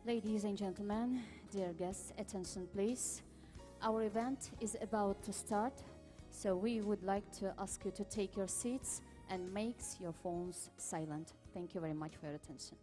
Ladies and gentlemen, dear guests, attention please. Our event is about to start, so we would like to ask you to take your seats and make your phones silent. Thank you very much for your attention.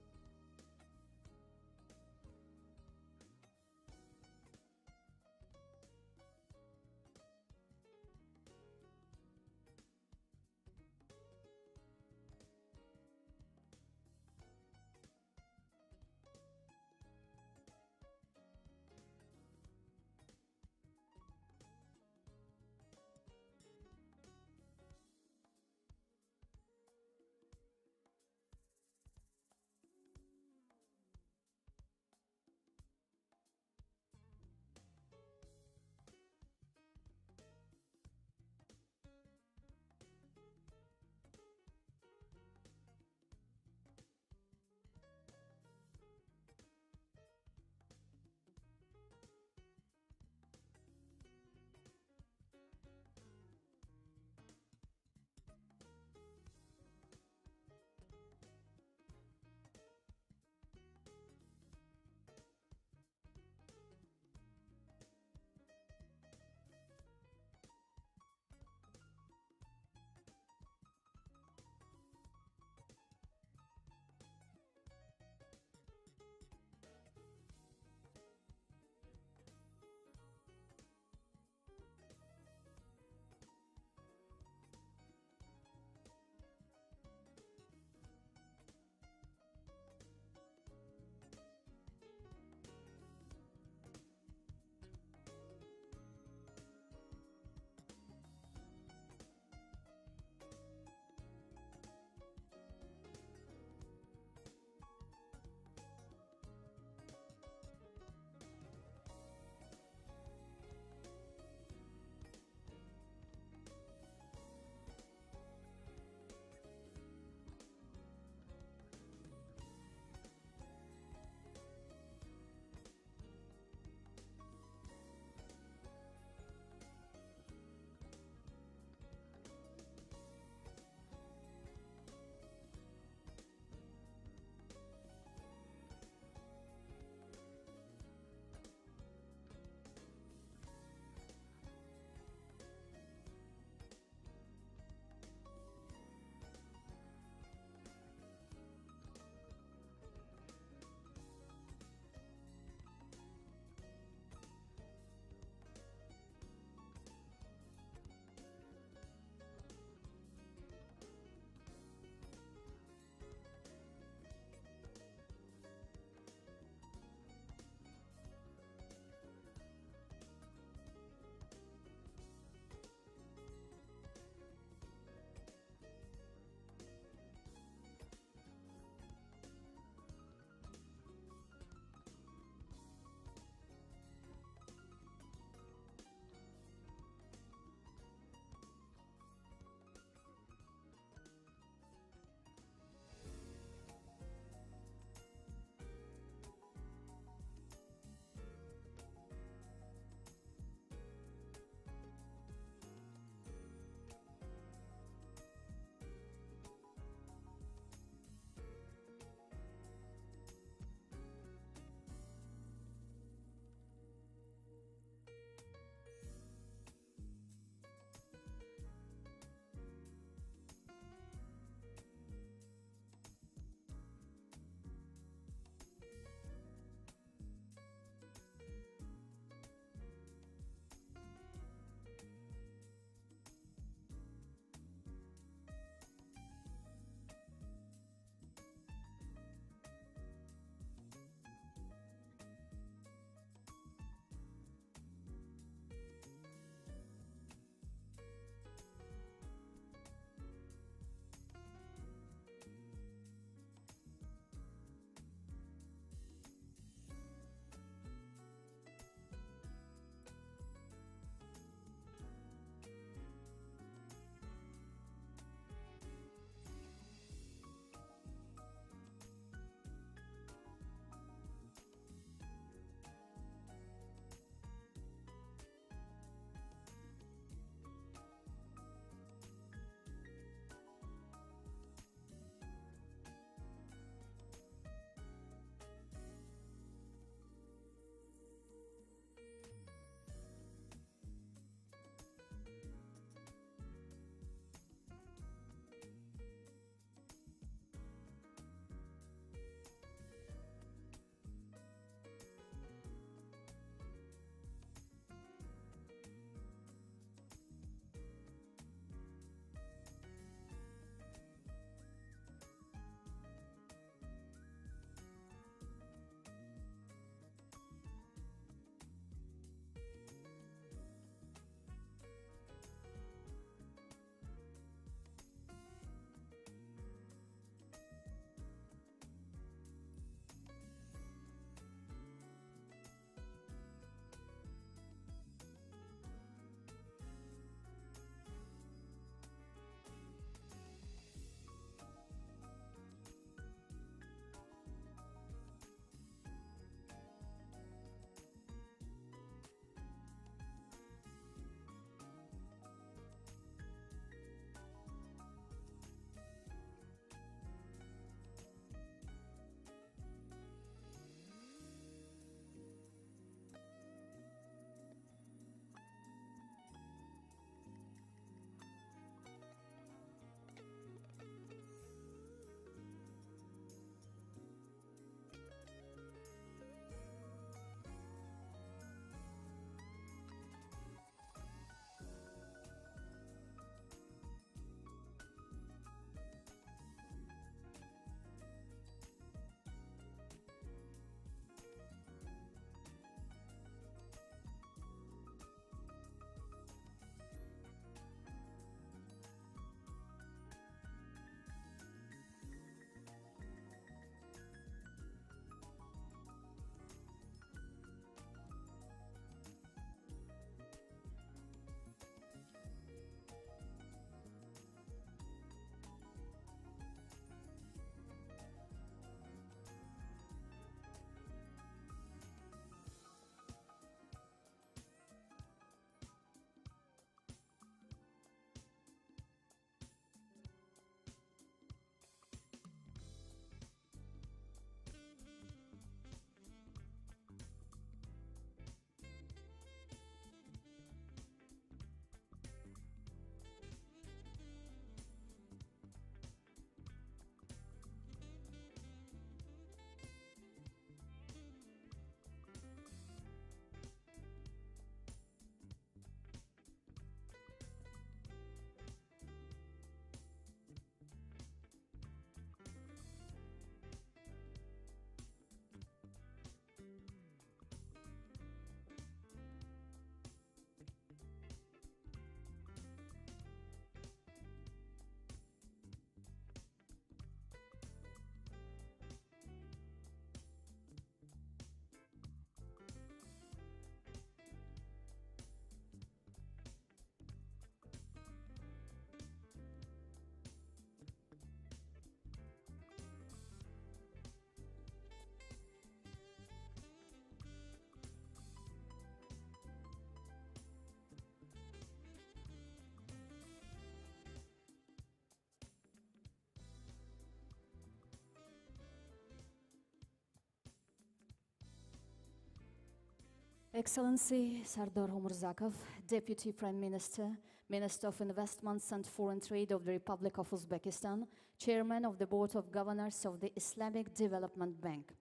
Excellency Sardar Homurzakov, Deputy Prime Minister, Minister of Investments and Foreign Trade of the Republic of Uzbekistan, Chairman of the Board of Governors of the Islamic Development Bank.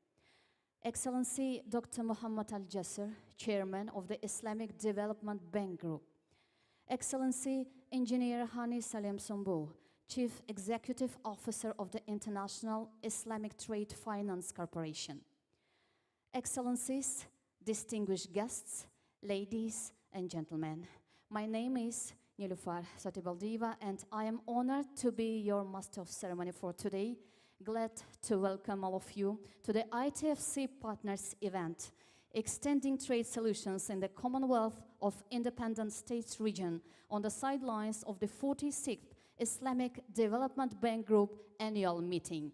Excellency Dr. Muhammad Al-Jasser, Chairman of the Islamic Development Bank Group. Excellency Engineer Hani Salem Sombo, Chief Executive Officer of the International Islamic Trade Finance Corporation. Excellencies, distinguished guests, ladies and gentlemen, my name is Nilufar Satibaldiva and I am honored to be your Master of Ceremony for today. Glad to welcome all of you to the ITFC Partners event, extending trade solutions in the Commonwealth of Independent States region on the sidelines of the 46th Islamic Development Bank Group annual meeting.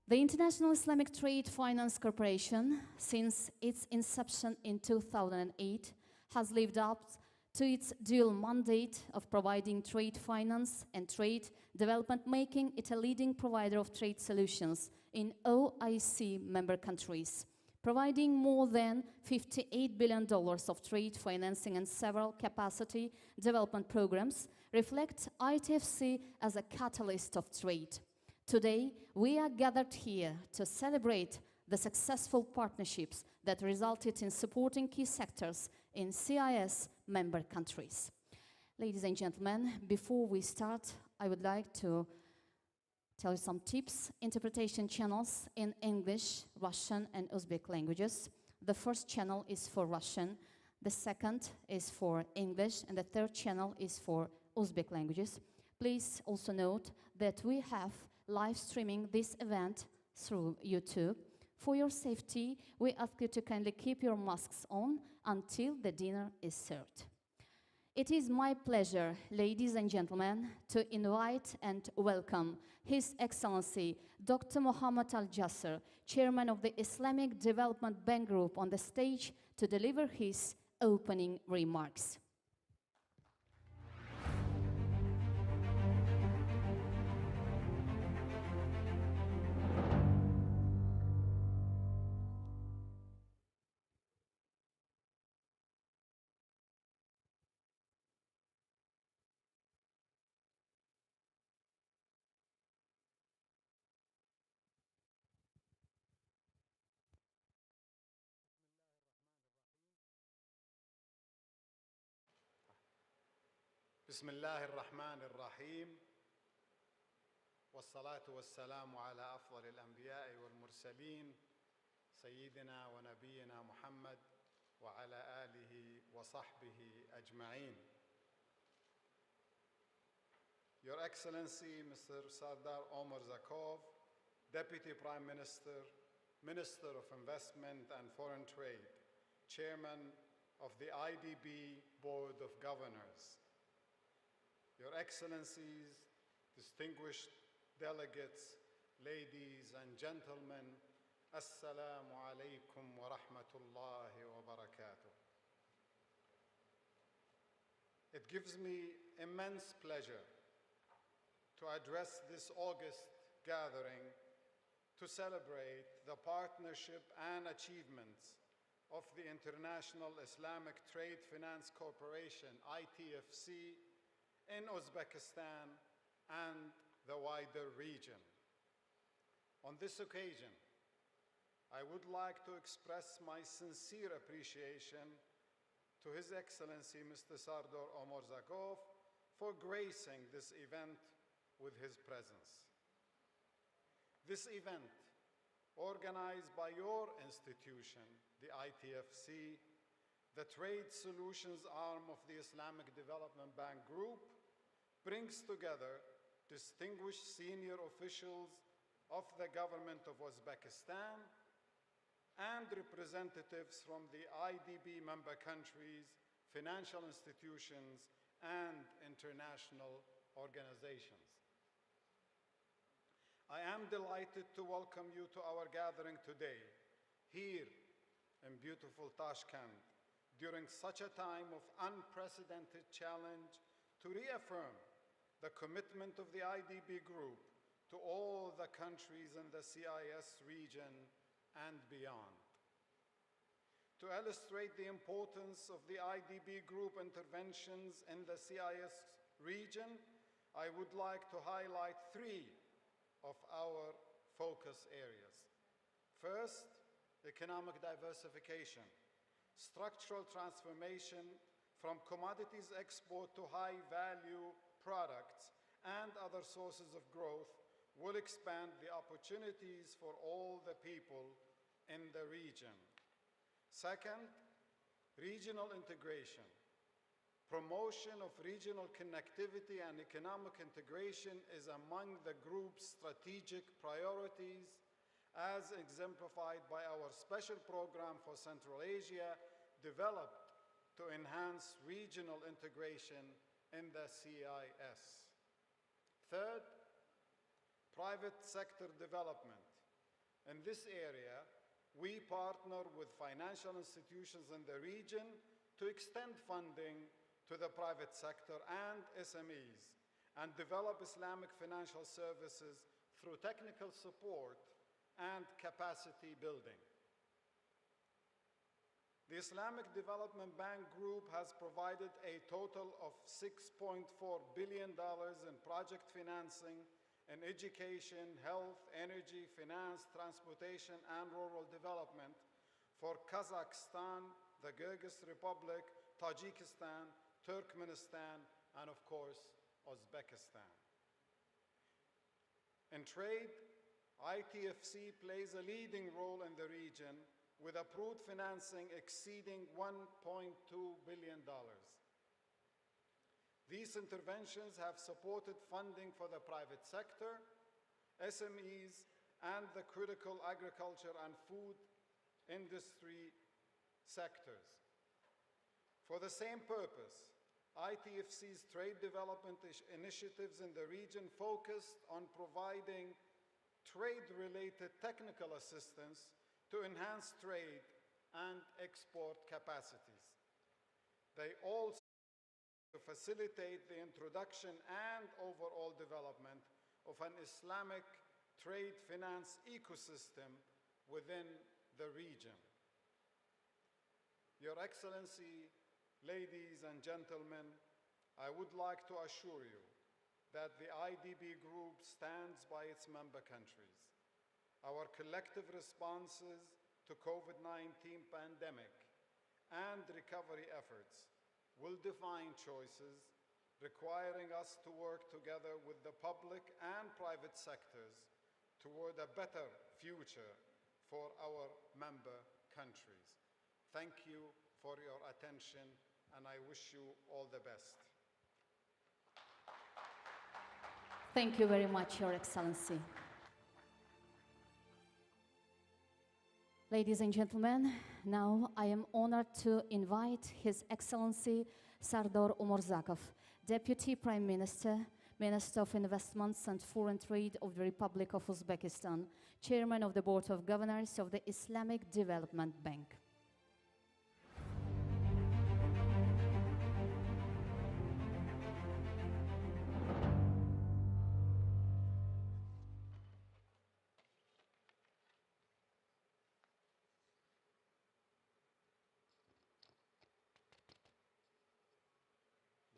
The International Islamic Trade Finance Corporation, since its inception in 2008, has lived up to its dual mandate of providing trade finance and trade development, making it a leading provider of trade solutions in OIC member countries, providing more than $58 billion of trade financing and several capacity development programs, reflect ITFC as a catalyst of trade. Today, we are gathered here to celebrate the successful partnerships that resulted in supporting key sectors in CIS member countries. Ladies and gentlemen, before we start, I would like to tell you some tips. Interpretation channels in English, Russian and Uzbek languages. The first channel is for Russian, the second is for English, and the third channel is for Uzbek languages. Please also note that we have live streaming this event through YouTube. For your safety, we ask you to kindly keep your masks on until the dinner is served. It is my pleasure, ladies and gentlemen, to invite and welcome His Excellency Dr. Muhammad Al-Jasser, Chairman of the Islamic Development Bank Group, on the stage to deliver his opening remarks. بسم الله الرحمن الرحيم والصلاة والسلام على أفضل الأنبياء والمرسلين سيدنا ونبينا محمد وعلى آله وصحبه أجمعين. Your Excellency Mr. Sardar Omurzakov, Deputy Prime Minister, Minister of Investment and Foreign Trade, Chairman of the IDB Board of Governors, Your Excellencies, distinguished delegates, ladies and gentlemen, Assalamu alaikum wa rahmatullahi wa barakatuh. It gives me immense pleasure to address this August gathering to celebrate the partnership and achievements of the International Islamic Trade Finance Corporation, ITFC, in Uzbekistan and the wider region. On this occasion, I would like to express my sincere appreciation to His Excellency Mr. Sardar Omurzakov for gracing this event with his presence. This event, organized by your institution, the ITFC, the Trade Solutions arm of the Islamic Development Bank Group, brings together distinguished senior officials of the government of Uzbekistan and representatives from the IDB member countries, financial institutions, and international organizations. I am delighted to welcome you to our gathering today, here in beautiful Tashkent, during such a time of unprecedented challenge, to reaffirm the commitment of the IDB Group to all the countries in the CIS region and beyond. To illustrate the importance of the IDB Group interventions in the CIS region, I would like to highlight three of our focus areas. First, economic diversification, structural transformation from commodities export to high-value products and other sources of growth will expand the opportunities for all the people in the region. Second, regional integration. Promotion of regional connectivity and economic integration is among the group's strategic priorities, as exemplified by our special program for Central Asia, developed to enhance regional integration in the CIS. Third, private sector development. In this area, we partner with financial institutions in the region to extend funding to the private sector and SMEs and develop Islamic financial services through technical support and capacity building. The Islamic Development Bank Group has provided a total of $6.4 billion in project financing in education, health, energy, finance, transportation, and rural development for Kazakhstan, the Kyrgyz Republic, Tajikistan, Turkmenistan, and of course, Uzbekistan. In trade, ITFC plays a leading role in the region with approved financing exceeding $1.2 billion. These interventions have supported funding for the private sector, SMEs, and the critical agriculture and food industry sectors. For the same purpose, ITFC's trade development initiatives in the region focused on providing trade-related technical assistance to enhance trade and export capacities. They also facilitate the introduction and overall development of an Islamic trade finance ecosystem within the region. Your Excellency, ladies and gentlemen, I would like to assure you that the IDB Group stands by its member countries. Our collective responses to COVID-19 pandemic and recovery efforts will define choices requiring us to work together with the public and private sectors toward a better future for our member countries. Thank you for your attention, and I wish you all the best. Thank you very much, Your Excellency. Ladies and gentlemen, now I am honored to invite His Excellency Sardor Umurzakov, Deputy Prime Minister, Minister of Investments and Foreign Trade of the Republic of Uzbekistan, Chairman of the Board of Governors of the Islamic Development Bank.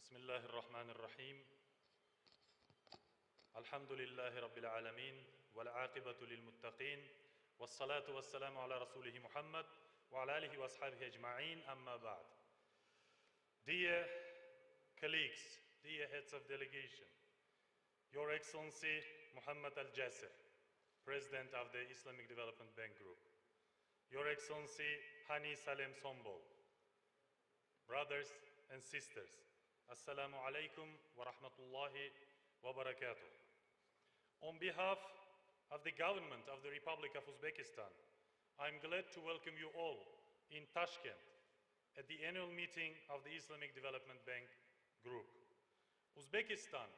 بسم الله الرحمن الرحيم الحمد لله رب العالمين والعاقبة للمتقين والصلاة والسلام على رسوله محمد وعلى آله وأصحابه أجمعين أما بعد. Dear colleagues, dear heads of delegation, Your Excellency Muhammad Al-Jasser, President of the Islamic Development Bank Group, Your Excellency Hani Salem Sombol, brothers and sisters, Assalamu alaikum wa rahmatullahi wa barakatuh. On behalf of the government of the Republic of Uzbekistan, I'm glad to welcome you all in Tashkent at the annual meeting of the Islamic Development Bank Group. Uzbekistan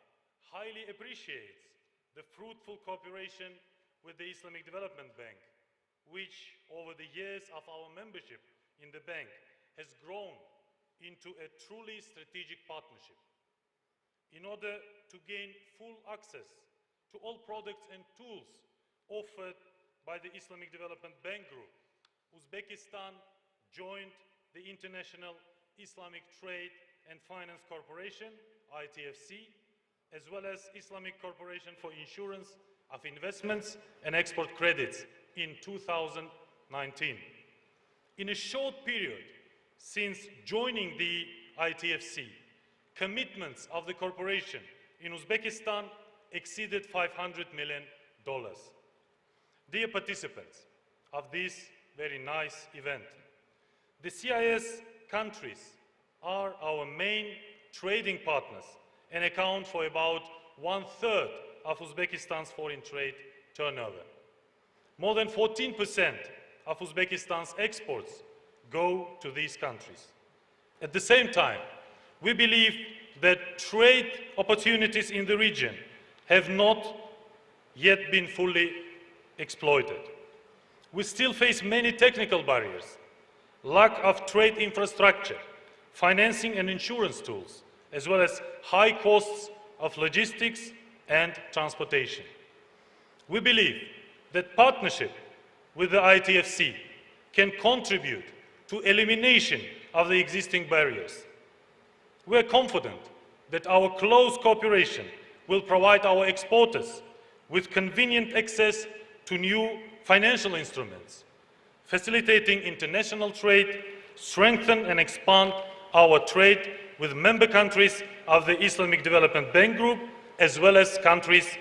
highly appreciates the fruitful cooperation with the Islamic Development Bank, which over the years of our membership in the bank has grown into a truly strategic partnership. In order to gain full access to all products and tools offered by the Islamic Development Bank Group, Uzbekistan joined the International Islamic Trade and Finance Corporation, ITFC, as well as Islamic Corporation for Insurance of Investments and Export Credits in 2019. In a short period since joining the ITFC, commitments of the corporation in Uzbekistan exceeded $500 million. Dear participants of this very nice event, the CIS countries are our main trading partners and account for about 1/3 of Uzbekistan's foreign trade turnover. More than 14% of Uzbekistan's exports go to these countries. At the same time, we believe that trade opportunities in the region have not yet been fully exploited. We still face many technical barriers, lack of trade infrastructure, financing and insurance tools, as well as high costs of logistics and transportation. We believe that partnership with the ITFC can contribute to elimination of the existing barriers. We are confident that our close cooperation will provide our exporters with convenient access to new financial instruments, facilitating international trade, strengthen and expand our trade with member countries of the Islamic Development Bank Group, as well as countries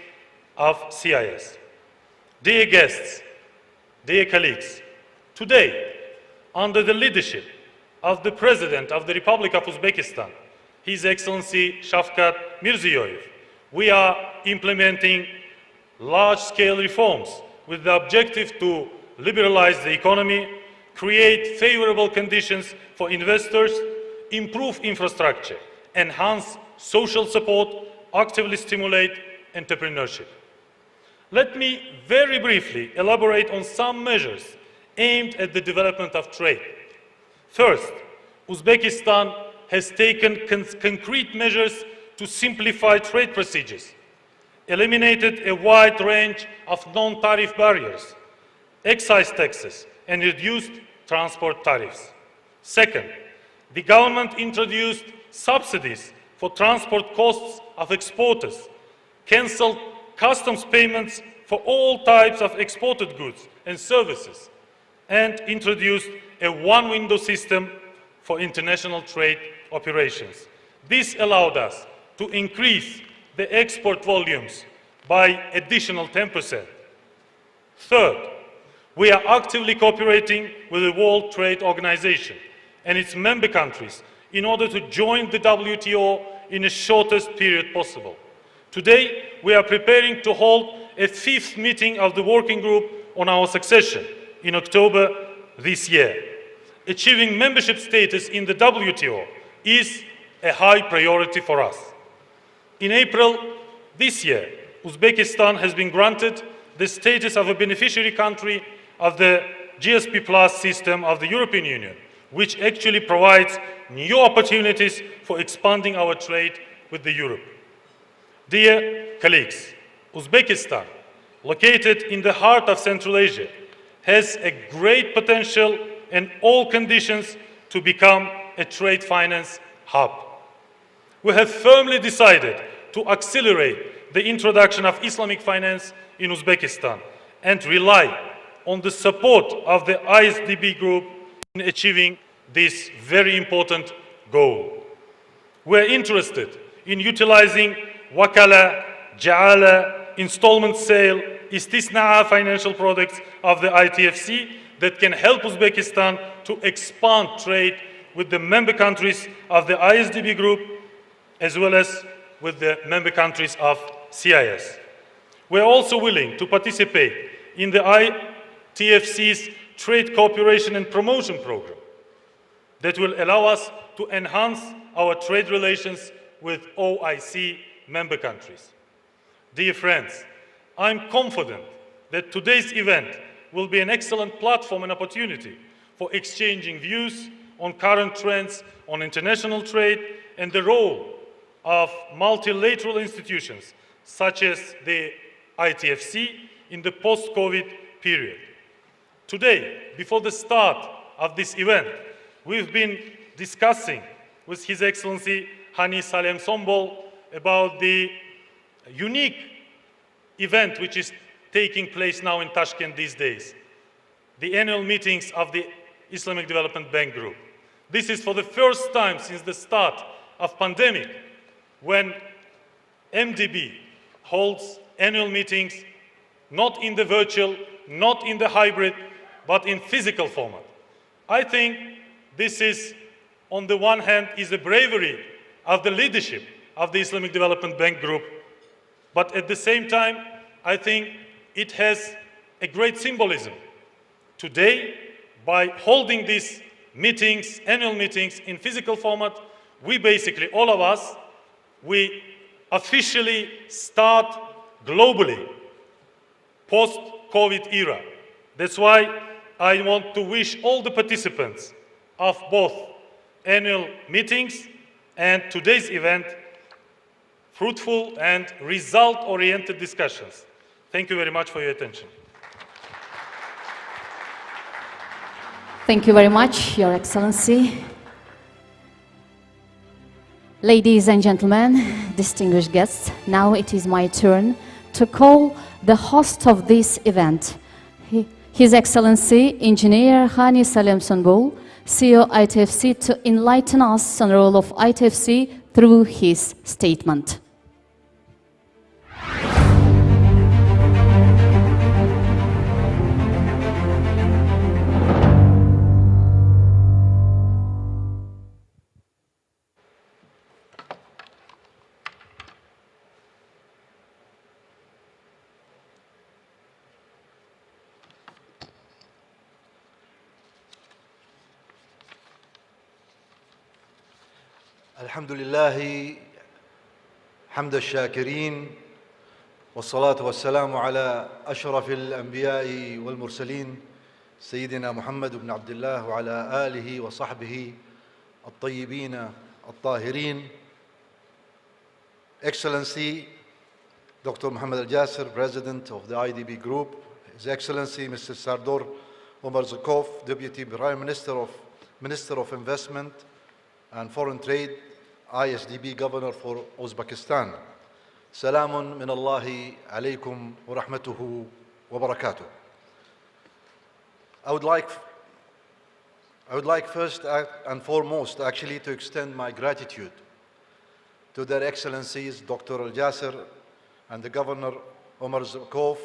of CIS. Dear guests, dear colleagues, today, under the leadership of the President of the Republic of Uzbekistan, His Excellency Shavkat Mirziyoyev, we are implementing large-scale reforms with the objective to liberalize the economy, create favorable conditions for investors, improve infrastructure, enhance social support, actively stimulate entrepreneurship. Let me very briefly elaborate on some measures aimed at the development of trade. First, Uzbekistan has taken concrete measures to simplify trade procedures, eliminated a wide range of non-tariff barriers, excise taxes, and reduced transport tariffs. Second, the government introduced subsidies for transport costs of exporters, cancelled customs payments for all types of exported goods and services, and introduced a one-window system for international trade operations. This allowed us to increase the export volumes by additional 10%. Third, we are actively cooperating with the World Trade Organization and its member countries in order to join the WTO in the shortest period possible. Today, we are preparing to hold a 5th meeting of the working group on our succession in October this year. Achieving membership status in the WTO is a high priority for us. In April this year, Uzbekistan has been granted the status of a beneficiary country of the GSP Plus system of the European Union, which actually provides new opportunities for expanding our trade with Europe. Dear colleagues, Uzbekistan, located in the heart of Central Asia, has a great potential and all conditions to become a trade finance hub. We have firmly decided to accelerate the introduction of Islamic finance in Uzbekistan and rely on the support of the ISDB group in achieving this very important goal. We are interested in utilizing wakala, ja'ala, installment sale, istisna'a financial products of the ITFC that can help Uzbekistan to expand trade with the member countries of the ISDB group as well as with the member countries of CIS. We are also willing to participate in the ITFC's Trade Cooperation and Promotion Program that will allow us to enhance our trade relations with OIC member countries. Dear friends, I am confident that today's event will be an excellent platform and opportunity for exchanging views on current trends on international trade and the role of multilateral institutions such as the ITFC in the post-COVID period. Today, before the start of this event, we've been discussing with His Excellency Hani Salem Sombol about the unique event which is taking place now in Tashkent these days, the annual meetings of the Islamic Development Bank Group. This is for the first time since the start of pandemic when MDB holds annual meetings not in the virtual, not in the hybrid, but in physical format. I think this is, on the one hand, is the bravery of the leadership of the Islamic Development Bank Group, but at the same time, I think it has a great symbolism. Today, by holding these meetings, annual meetings in physical format, we basically, all of us, we officially start globally post-COVID era. That's why I want to wish all the participants of both annual meetings and today's event fruitful and result-oriented discussions. Thank you very much for your attention. Thank you very much, Your Excellency. Ladies and gentlemen, distinguished guests, now it is my turn to call the host of this event, His Excellency Engineer Hani Salem Sombol, CEO ITFC, to enlighten us on the role of ITFC through his statement. الحمد لله حمد الشاكرين والصلاة والسلام على أشرف الأنبياء والمرسلين سيدنا محمد بن عبد الله وعلى آله وصحبه الطيبين الطاهرين. Excellency Dr. Mohammed Al-Jasir, President of the IDB Group, His Excellency Mr. Sardor Omar Zakov, Deputy Prime Minister of Investment and Foreign Trade, ISDB Governor for Uzbekistan. Salamun min Allahi alaykum wa rahmatuhu wa barakatuh. I would like first and foremost actually to extend my gratitude to their Excellencies Dr. Al-Jasir and the Governor Omar Zakov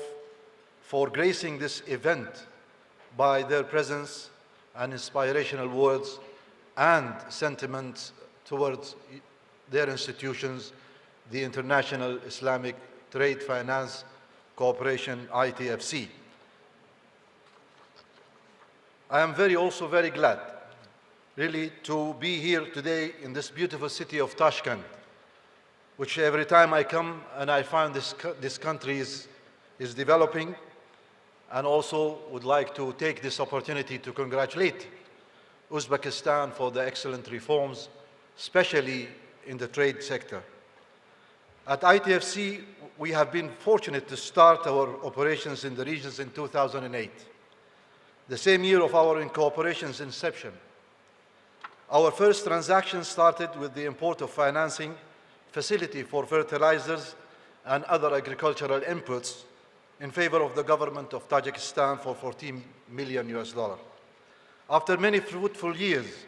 for gracing this event by their presence and inspirational words and sentiments towards their institutions, the International Islamic Trade Finance Cooperation, ITFC. I am also very glad, really, to be here today in this beautiful city of Tashkent, which every time I come and I find this country is developing, and also would like to take this opportunity to congratulate Uzbekistan for the excellent reforms, especially in the trade sector. At ITFC, we have been fortunate to start our operations in the regions in 2008, the same year of our incorporation's inception. Our first transaction started with the import of financing facility for fertilizers and other agricultural inputs in favor of the government of Tajikistan for $14 million. After many fruitful years,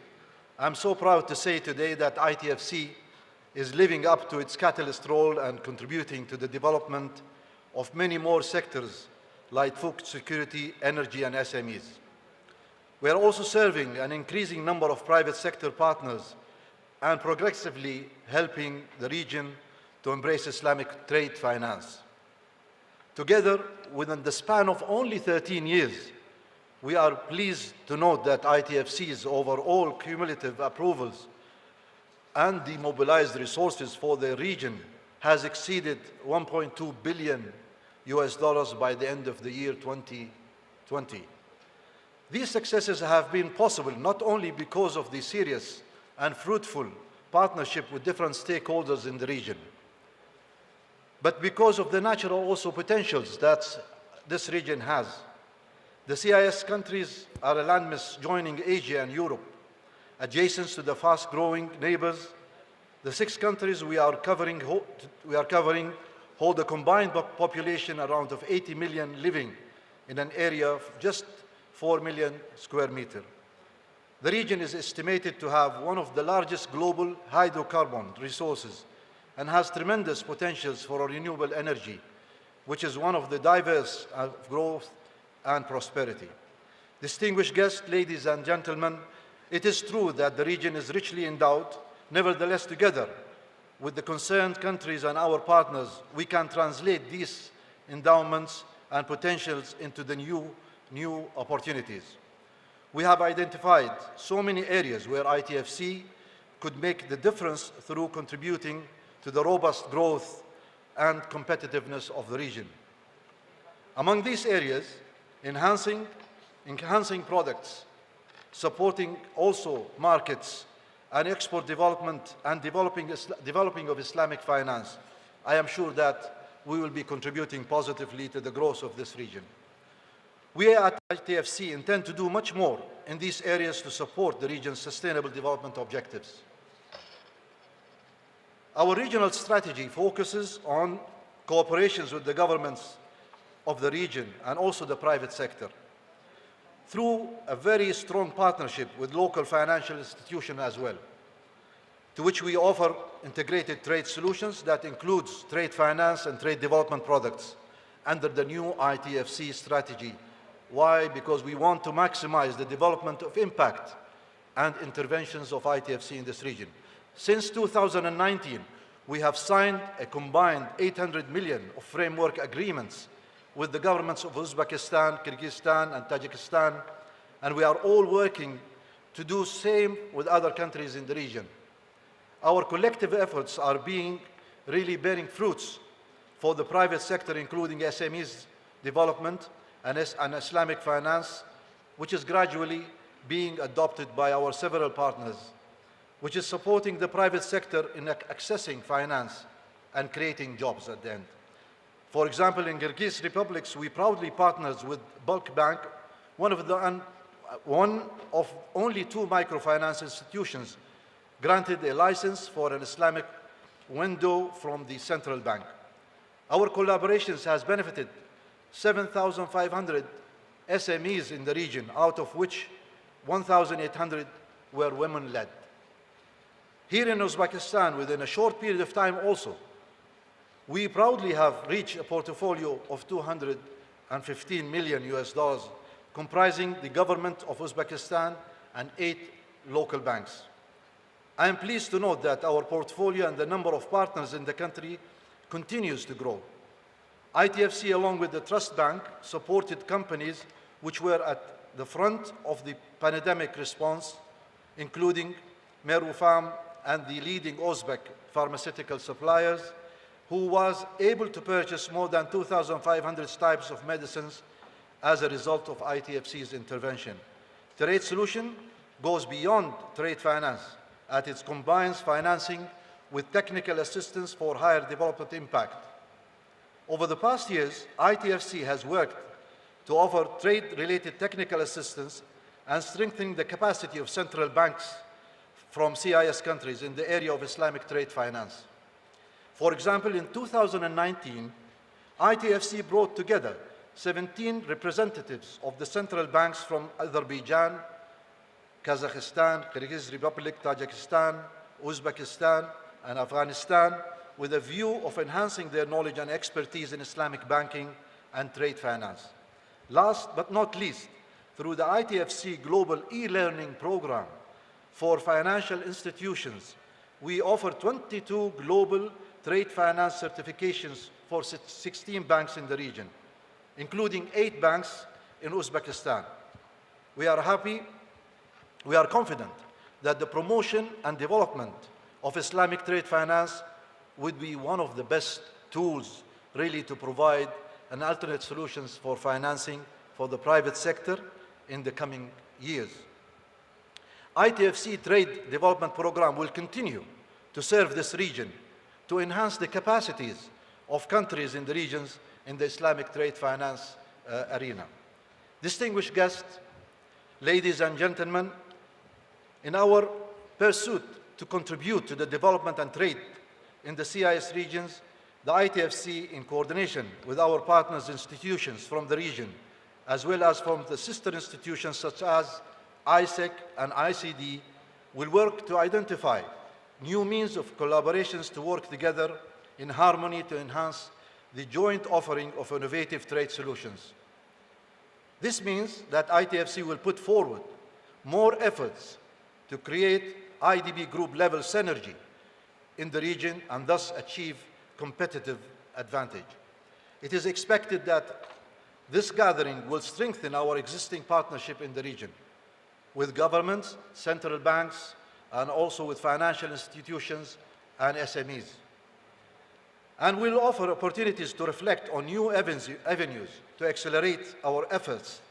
I'm so proud to say today that ITFC is living up to its catalyst role and contributing to the development of many more sectors like food security, energy, and SMEs. We are also serving an increasing number of private sector partners and progressively helping the region to embrace Islamic trade finance. Together, within the span of only 13 years, we are pleased to note that ITFC's overall cumulative approvals and the mobilized resources for the region has exceeded $1.2 billion by the end of the year 2020. These successes have been possible not only because of the serious and fruitful partnership with different stakeholders in the region, but because of the natural also potentials that this region has. The CIS countries are a landmass joining Asia and Europe, adjacent to the fast-growing neighbors. The 6 countries we are covering hold a combined population around of 80 million living in an area of just 4 million square meters. The region is estimated to have one of the largest global hydrocarbon resources and has tremendous potentials for renewable energy, which is one of the drivers of growth and prosperity. Distinguished guests, ladies and gentlemen, it is true that the region is richly endowed. Nevertheless, together with the concerned countries and our partners, we can translate these endowments and potentials into the new opportunities. We have identified so many areas where ITFC could make the difference through contributing to the robust growth and competitiveness of the region. Among these areas, enhancing products, supporting also markets and export development and developing of Islamic finance, I am sure that we will be contributing positively to the growth of this region. We at ITFC intend to do much more in these areas to support the region's sustainable development objectives. Our regional strategy focuses on cooperations with the governments of the region and also the private sector, through a very strong partnership with local financial institutions as well, to which we offer integrated trade solutions that includes trade finance and trade development products under the new ITFC strategy. Why? Because we want to maximize the development of impact and interventions of ITFC in this region. Since 2019, we have signed a combined 800 million of framework agreements with the governments of Uzbekistan, Kyrgyzstan, and Tajikistan, and we are all working to do the same with other countries in the region. Our collective efforts are really bearing fruits for the private sector, including SMEs development and Islamic finance, which is gradually being adopted by our several partners, which is supporting the private sector in accessing finance and creating jobs at the end. For example, in Kyrgyz Republic, we proudly partner with Bulk Bank, one of only 2 microfinance institutions granted a license for an Islamic window from the central bank. Our collaborations has benefited 7,500 SMEs in the region, out of which 1,800 were women-led. Here in Uzbekistan, within a short period of time also, we proudly have reached a portfolio of $215 million, comprising the government of Uzbekistan and 8 local banks. I am pleased to note that our portfolio and the number of partners in the country continues to grow. ITFC, along with the Trust Bank, supported companies which were at the front of the pandemic response, including Merufam and the leading Uzbek pharmaceutical suppliers, who was able to purchase more than 2,500 types of medicines as a result of ITFC's intervention. Trade solution goes beyond trade finance, as it combines financing with technical assistance for higher development impact. Over the past years, ITFC has worked to offer trade-related technical assistance and strengthen the capacity of central banks from CIS countries in the area of Islamic trade finance. For example, in 2019, ITFC brought together 17 representatives of the central banks from Azerbaijan, Kazakhstan, Kyrgyz Republic, Tajikistan, Uzbekistan, and Afghanistan, with a view of enhancing their knowledge and expertise in Islamic banking and trade finance. Last but not least, through the ITFC Global e-learning program for financial institutions, we offer 22 global trade finance certifications for 16 banks in the region, including 8 banks in Uzbekistan. We are confident that the promotion and development of Islamic trade finance would be one of the best tools really to provide an alternate solutions for financing for the private sector in the coming years. ITFC Trade Development Program will continue to serve this region to enhance the capacities of countries in the regions in the Islamic trade finance arena. Distinguished guests, ladies and gentlemen, in our pursuit to contribute to the development and trade in the CIS regions, the ITFC, in coordination with our partners institutions from the region, as well as from the sister institutions such as ISEC and ICD, will work to identify new means of collaborations to work together in harmony to enhance the joint offering of innovative trade solutions. This means that ITFC will put forward more efforts to create IDB group level synergy in the region and thus achieve competitive advantage. It is expected that this gathering will strengthen our existing partnership in the region with governments, central banks, and also with financial institutions and SMEs. And will offer opportunities to reflect on new avenues to accelerate our efforts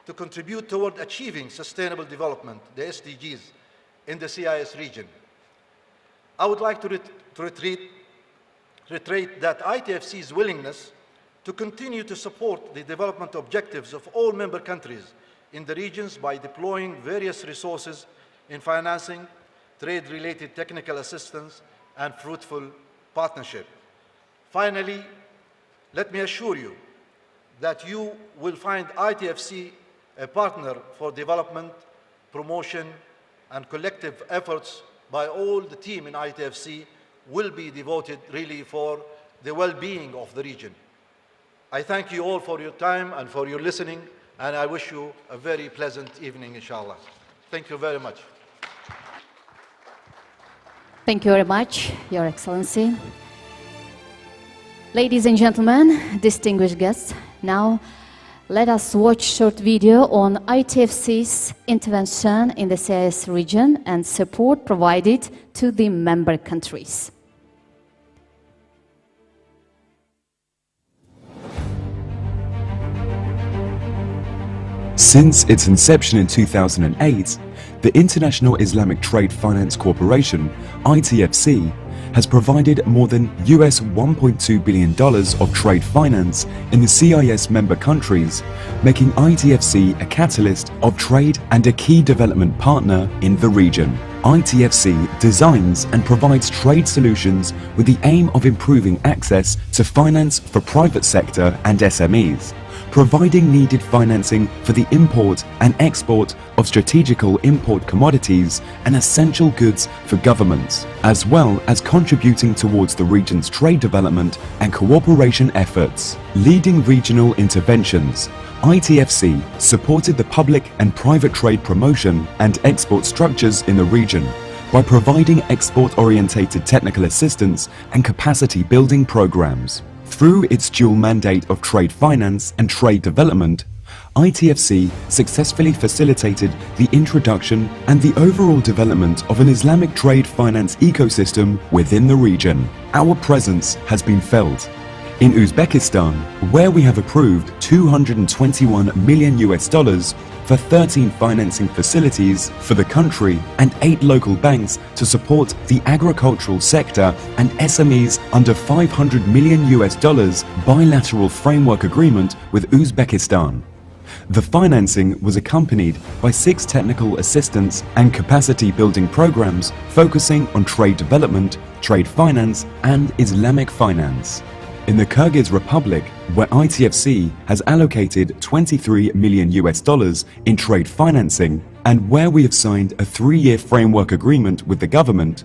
to contribute toward achieving sustainable development, the SDGs, in the CIS region. I would like to reiterate that ITFC's willingness to continue to support the development objectives of all member countries in the regions by deploying various resources in financing, trade-related technical assistance, and fruitful partnership. Finally, let me assure you that you will find ITFC a partner for development, promotion, and collective efforts by all the team in ITFC will be devoted really for the well-being of the region. I thank you all for your time and for your listening, and I wish you a very pleasant evening, inshallah. Thank you very much. Thank you very much, Your Excellency. Ladies and gentlemen, distinguished guests, now let us watch a short video on ITFC's intervention in the CIS region and support provided to the member countries. Since its inception in 2008, the International Islamic Trade Finance Corporation, ITFC, has provided more than US $1.2 billion of trade finance in the CIS member countries, making ITFC a catalyst of trade and a key development partner in the region. ITFC designs and provides trade solutions with the aim of improving access to finance for private sector and SMEs, providing needed financing for the import and export of strategical import commodities and essential goods for governments, as well as contributing towards the region's trade development and cooperation efforts. Leading regional interventions, ITFC supported the public and private trade promotion and export structures in the region by providing export-orientated technical assistance and capacity building programs. Through its dual mandate of trade finance and trade development, ITFC successfully facilitated the introduction and the overall development of an Islamic trade finance ecosystem within the region. Our presence has been felt in Uzbekistan, where we have approved $221 million for 13 financing facilities for the country and 8 local banks to support the agricultural sector and SMEs under $500 million bilateral framework agreement with Uzbekistan. The financing was accompanied by 6 technical assistance and capacity building programs focusing on trade development, trade finance, and Islamic finance. In the Kyrgyz Republic, where ITFC has allocated $23 million in trade financing, and where we have signed a 3-year framework agreement with the government,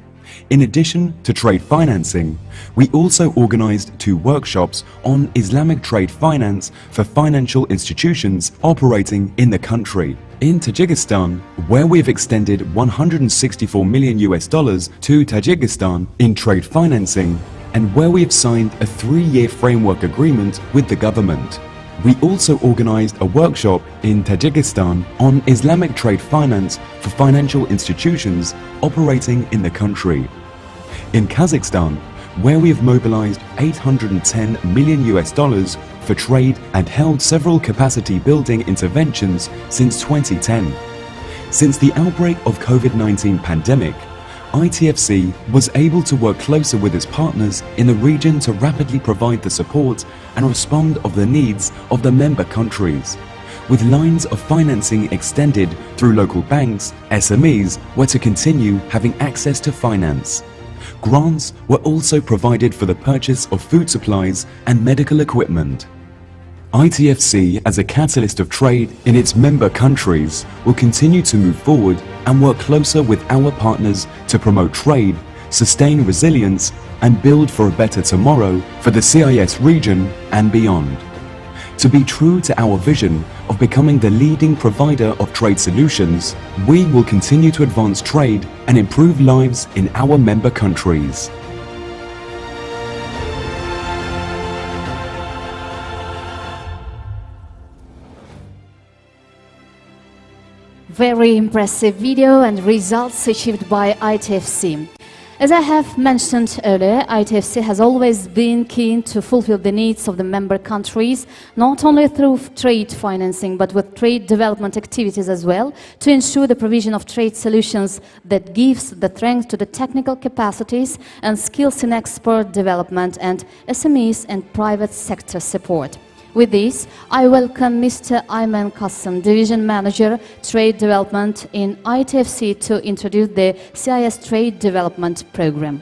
in addition to trade financing, we also organized 2 workshops on Islamic trade finance for financial institutions operating in the country. In Tajikistan, where we have extended $164 million to Tajikistan in trade financing, and where we have signed a 3-year framework agreement with the government. We also organized a workshop in Tajikistan on Islamic trade finance for financial institutions operating in the country. In Kazakhstan, where we have mobilized $810 million for trade and held several capacity building interventions since 2010. Since the outbreak of COVID-19 pandemic, ITFC was able to work closer with its partners in the region to rapidly provide the support and respond of the needs of the member countries. with lines of financing extended through local banks, SMEs were to continue having access to finance. Grants were also provided for the purchase of food supplies and medical equipment. ITFC, as a catalyst of trade in its member countries, will continue to move forward and work closer with our partners to promote trade, sustain resilience, and build for a better tomorrow for the CIS region and beyond. To be true to our vision of becoming the leading provider of trade solutions, we will continue to advance trade and improve lives in our member countries. Very impressive video and results achieved by ITFC. As I have mentioned earlier, ITFC has always been keen to fulfill the needs of the member countries, not only through trade financing, but with trade development activities as well, to ensure the provision of trade solutions that gives the strength to the technical capacities and skills in export development and SMEs and private sector support. With this, I welcome Mr. Ayman Qassem, Division Manager, Trade Development in ITFC, to introduce the CIS Trade Development Program.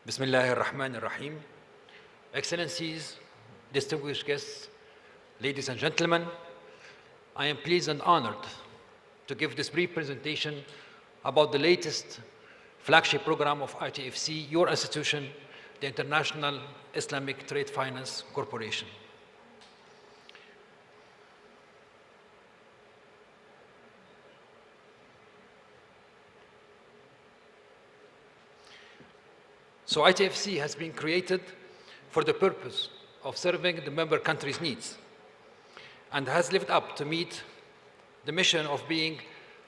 Bismillah ar-Rahman ar-Rahim. Excellencies, distinguished guests, ladies and gentlemen, I am pleased and honored to give this brief presentation about the latest flagship program of ITFC, your institution, the International Islamic Trade Finance Corporation. So ITFC has been created for the purpose of serving the member countries' needs and has lived up to meet the mission of being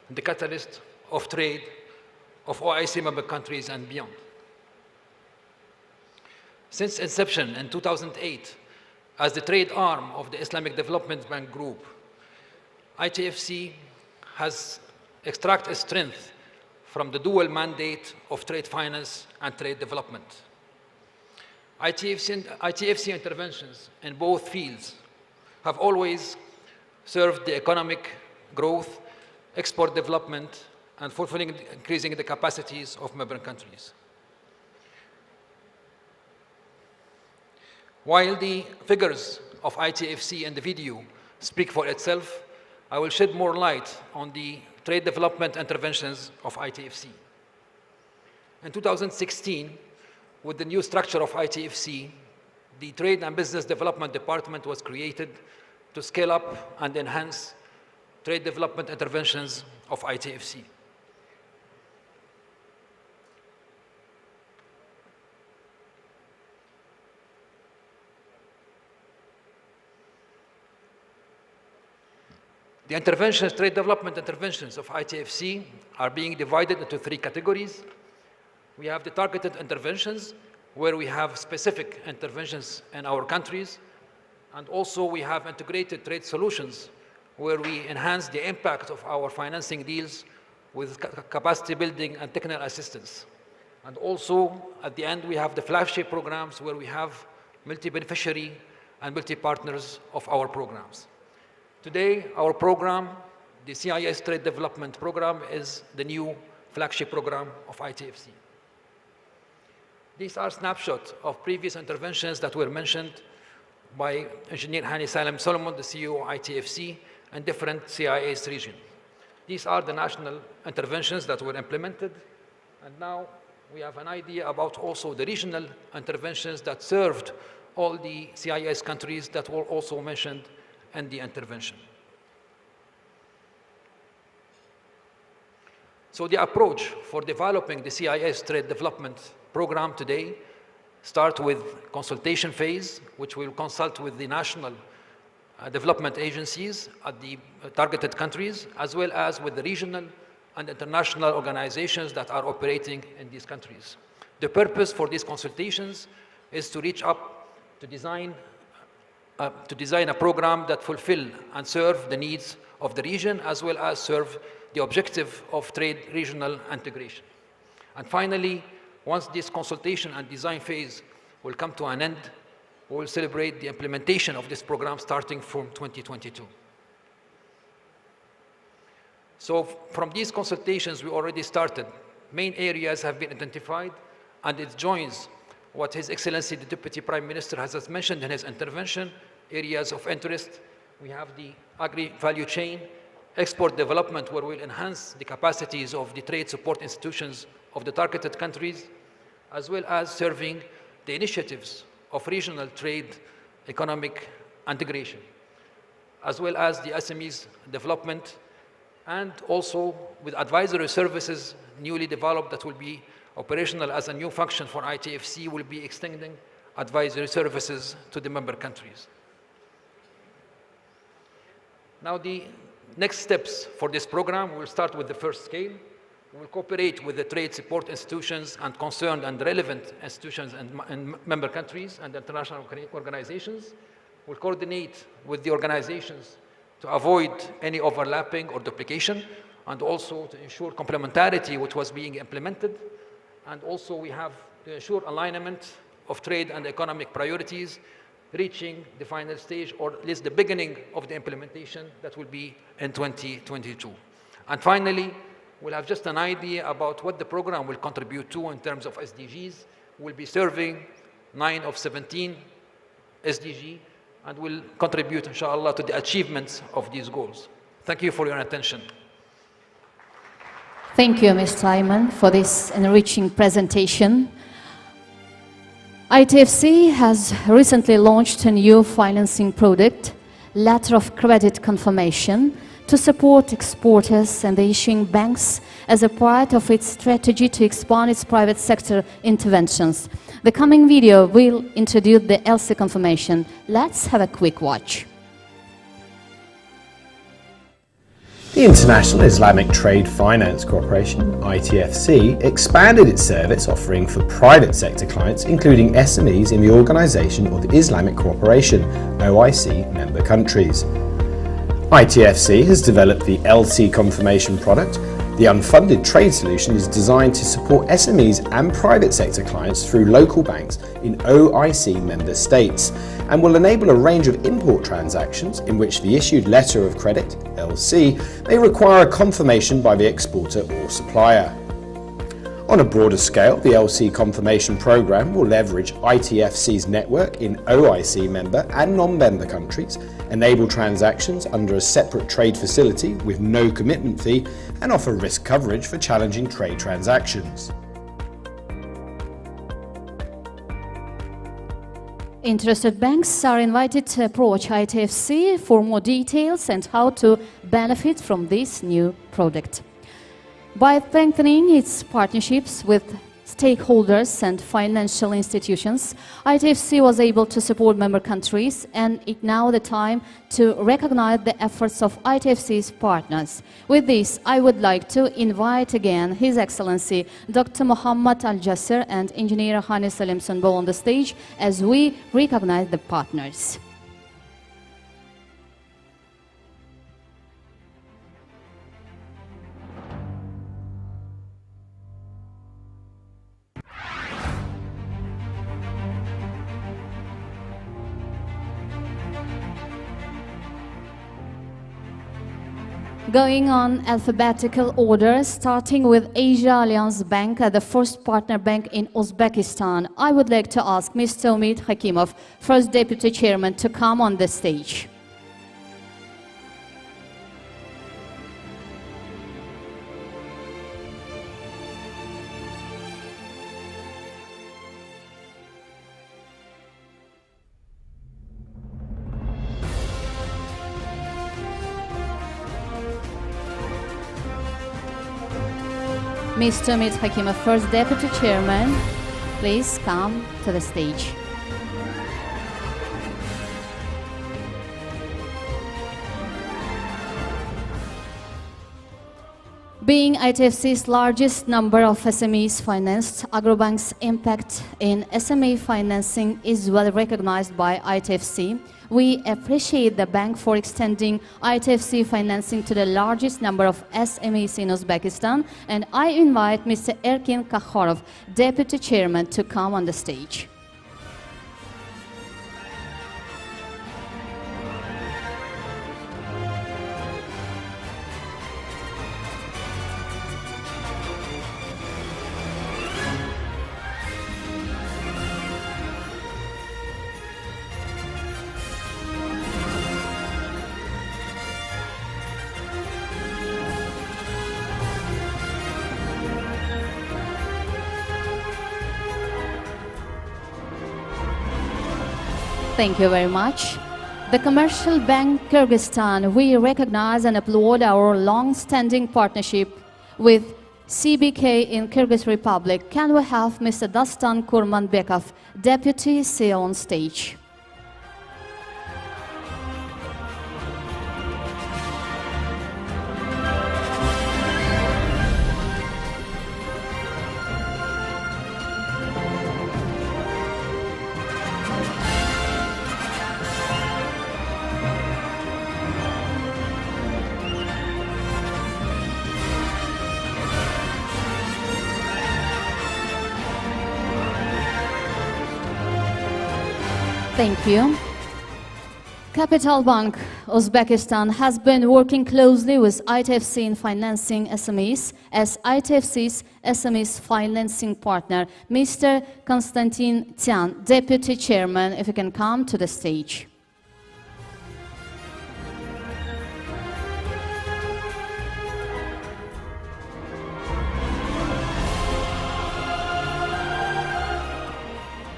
the catalyst of trade of OIC member countries and beyond. Since inception in 2008 as the trade arm of the Islamic Development Bank Group, ITFC has extracted strength from the dual mandate of trade finance and trade development. ITFC interventions in both fields have always served the economic growth, export development, and fulfilling, increasing the capacities of member countries. While the figures of ITFC in the video speak for itself, I will shed more light on the trade development interventions of ITFC. In 2016, with the new structure of ITFC, the Trade and Business Development Department was created to scale up and enhance trade development interventions of ITFC. The interventions, trade development interventions of ITFC are being divided into three categories. We have the targeted interventions, where we have specific interventions in our countries, and also we have integrated trade solutions, where we enhance the impact of our financing deals with capacity building and technical assistance. And also, at the end, we have the flagship programs, where we have multi-beneficiary and multi-partners of our programs. Today, our program, the CIS Trade Development Program, is the new flagship program of ITFC. These are snapshots of previous interventions that were mentioned by Engineer Hani Salem Solomon, the CEO of ITFC, and different CIS regions. These are the national interventions that were implemented, and now we have an idea about also the regional interventions that served all the CIS countries that were also mentioned in the intervention. So the approach for developing the CIS Trade Development Program today starts with consultation phase, which will consult with the national development agencies at the targeted countries, as well as with the regional and international organizations that are operating in these countries. The purpose for these consultations is to reach up to design to design a program that fulfill and serve the needs of the region, as well as serve the objective of trade regional integration. And finally, once this consultation and design phase will come to an end, we will celebrate the implementation of this program starting from 2022. So from these consultations we already started, main areas have been identified, and it joins what His Excellency the Deputy Prime Minister has just mentioned in his intervention. Areas of interest, we have the agri-value chain, export development, where we'll enhance the capacities of the trade support institutions of the targeted countries, as well as serving the initiatives of regional trade economic integration, as well as the SMEs development, and also with advisory services newly developed that will be operational as a new function for ITFC, will be extending advisory services to the member countries. Now the next steps for this program, we'll start with the first scale. We'll cooperate with the trade support institutions and concerned and relevant institutions and member countries and international organizations. We'll coordinate with the organizations to avoid any overlapping or duplication, and also to ensure complementarity which was being implemented. And also we have to ensure alignment of trade and economic priorities, reaching the final stage, or at least the beginning of the implementation that will be in 2022. And finally, we'll have just an idea about what the program will contribute to in terms of SDGs. We'll be serving 9 of 17 SDG, and will contribute, inshallah, to the achievements of these goals. Thank you for your attention. Thank you, Mr. Ayman, for this enriching presentation. ITFC has recently launched a new financing product, Letter of Credit Confirmation, to support exporters and the issuing banks as a part of its strategy to expand its private sector interventions. The coming video will introduce the LC confirmation. Let's have a quick watch. The International Islamic Trade Finance Corporation, ITFC, expanded its service offering for private sector clients, including SMEs in the Organization of the Islamic Cooperation, OIC, member countries. ITFC has developed the LC confirmation product. The unfunded trade solution is designed to support SMEs and private sector clients through local banks in OIC member states, and will enable a range of import transactions in which the issued letter of credit, LC, may require a confirmation by the exporter or supplier. On a broader scale, the LC confirmation program will leverage ITFC's network in OIC member and non-member countries, enable transactions under a separate trade facility with no commitment fee, and offer risk coverage for challenging trade transactions. Interested banks are invited to approach ITFC for more details and how to benefit from this new product. By strengthening its partnerships with stakeholders and financial institutions, ITFC was able to support member countries, and it's now the time to recognize the efforts of ITFC's partners. With this, I would like to invite again His Excellency Dr. Muhammad Al-Jasser and Engineer Hani Salim Sunbo on the stage as we recognize the partners. Going on alphabetical order, starting with Asia Alliance Bank, the first partner bank in Uzbekistan, I would like to ask Mr. Umid Hakimov, First Deputy Chairman, to come on the stage. Mr. Umid Hakimov, First Deputy Chairman, please come to the stage. Being ITFC's largest number of SMEs financed, Agrobank's impact in SME financing is well recognized by ITFC. We appreciate the bank for extending ITFC financing to the largest number of SMEs in Uzbekistan, and I invite Mr. Erkin Kakharov, Deputy Chairman, to come on the stage. Thank you very much. The Commercial Bank Kyrgyzstan, we recognize and applaud our long-standing partnership with CBK in Kyrgyz Republic. Can we have Mr. Dastan Kurmanbekov, Deputy CEO, on stage? Thank you. Capital Bank Uzbekistan has been working closely with ITFC in financing SMEs as ITFC's SMEs financing partner. Mr. Konstantin Tian, Deputy Chairman, if you can come to the stage.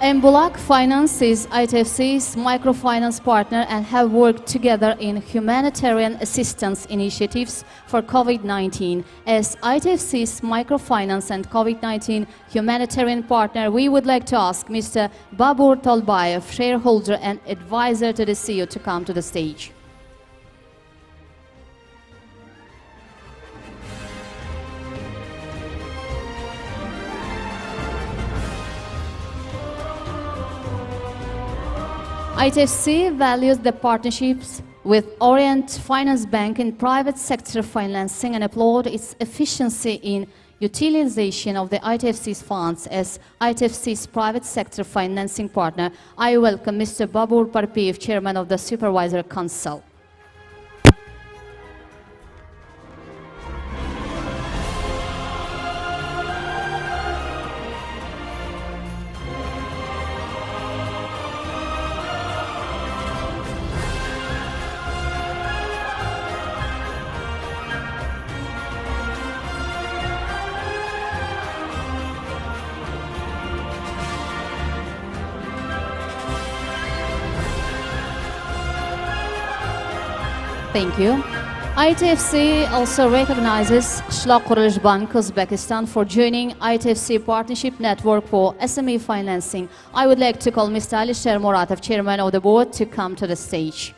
Embulak Finance is ITFC's microfinance partner and have worked together in humanitarian assistance initiatives for COVID-19. As ITFC's microfinance and COVID-19 humanitarian partner, we would like to ask Mr. Babur Tolbayev, shareholder and advisor to the CEO, to come to the stage. ITFC values the partnerships with Orient Finance Bank in private sector financing and applaud its efficiency in utilization of the ITFC's funds as ITFC's private sector financing partner. I welcome Mr. Babur Parpiyev, Chairman of the Supervisor Council. Thank you. ITFC also recognizes Shloq Qurilish Bank Uzbekistan for joining ITFC Partnership Network for SME financing. I would like to call Mr. Alisher Muratov, Chairman of the Board, to come to the stage.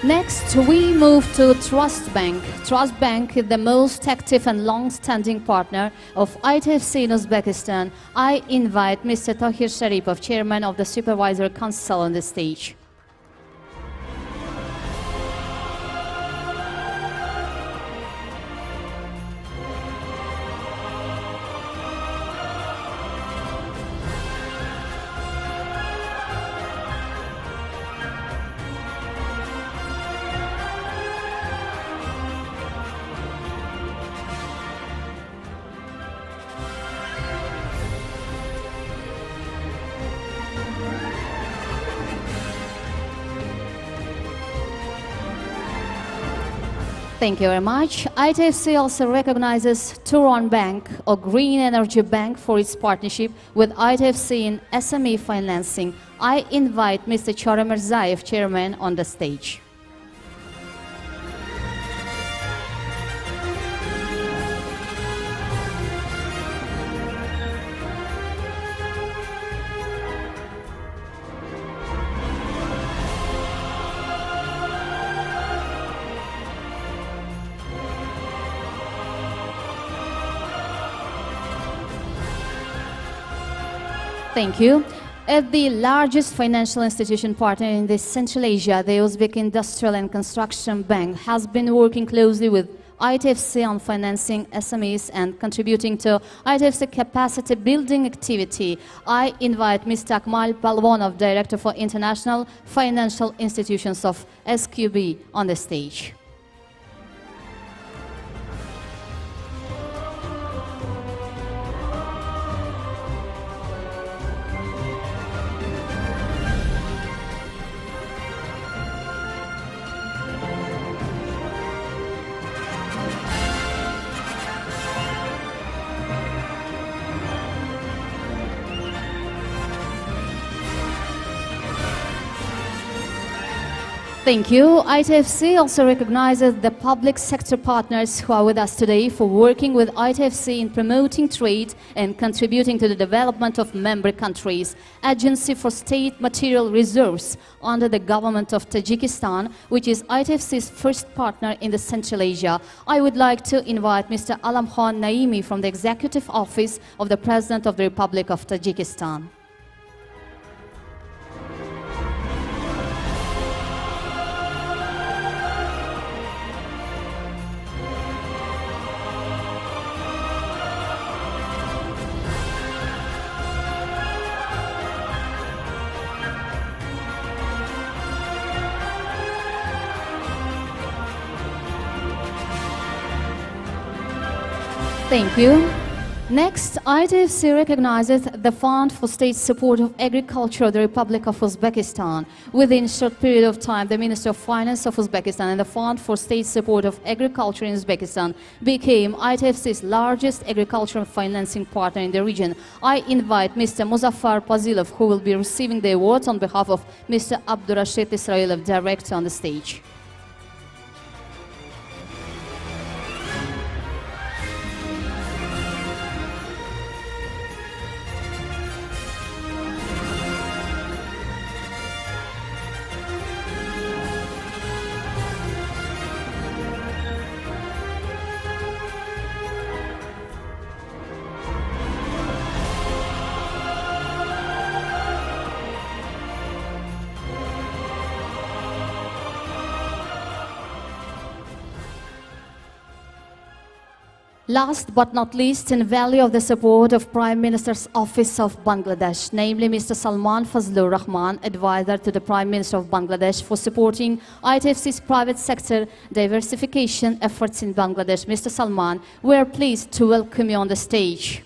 Next, we move to Trust Bank. Trust Bank is the most active and long-standing partner of ITFC in Uzbekistan. I invite Mr. Tahir Sharipov, Chairman of the Supervisor Council, on the stage. Thank you very much. ITFC also recognizes Turon Bank, or Green Energy Bank, for its partnership with ITFC in SME financing. I invite Mr. Chora Mirzayev, Chairman, on the stage. Thank you. As the largest financial institution partner in this Central Asia, the Uzbek Industrial and Construction Bank has been working closely with ITFC on financing SMEs and contributing to ITFC capacity building activity. I invite Mr. Akmal Palvonov, Director for International Financial Institutions of SQB, on the stage. Thank you. ITFC also recognizes the public sector partners who are with us today for working with ITFC in promoting trade and contributing to the development of member countries. Agency for State Material Reserves under the government of Tajikistan, which is ITFC's first partner in the Central Asia. I would like to invite Mr. Alamkhan Naimi from the Executive Office of the President of the Republic of Tajikistan. Thank you. Next, ITFC recognizes the Fund for State Support of Agriculture of the Republic of Uzbekistan. Within a short period of time, the Minister of Finance of Uzbekistan and the Fund for State Support of Agriculture in Uzbekistan became ITFC's largest agricultural financing partner in the region. I invite Mr. Muzaffar Pazilov, who will be receiving the awards on behalf of Mr. Abdurrashid Israilov, Director, on the stage. Last but not least, in value of the support of Prime Minister's Office of Bangladesh, namely Mr. Salman Fazlur Rahman, advisor to the Prime Minister of Bangladesh for supporting ITFC's private sector diversification efforts in Bangladesh. Mr. Salman, we are pleased to welcome you on the stage.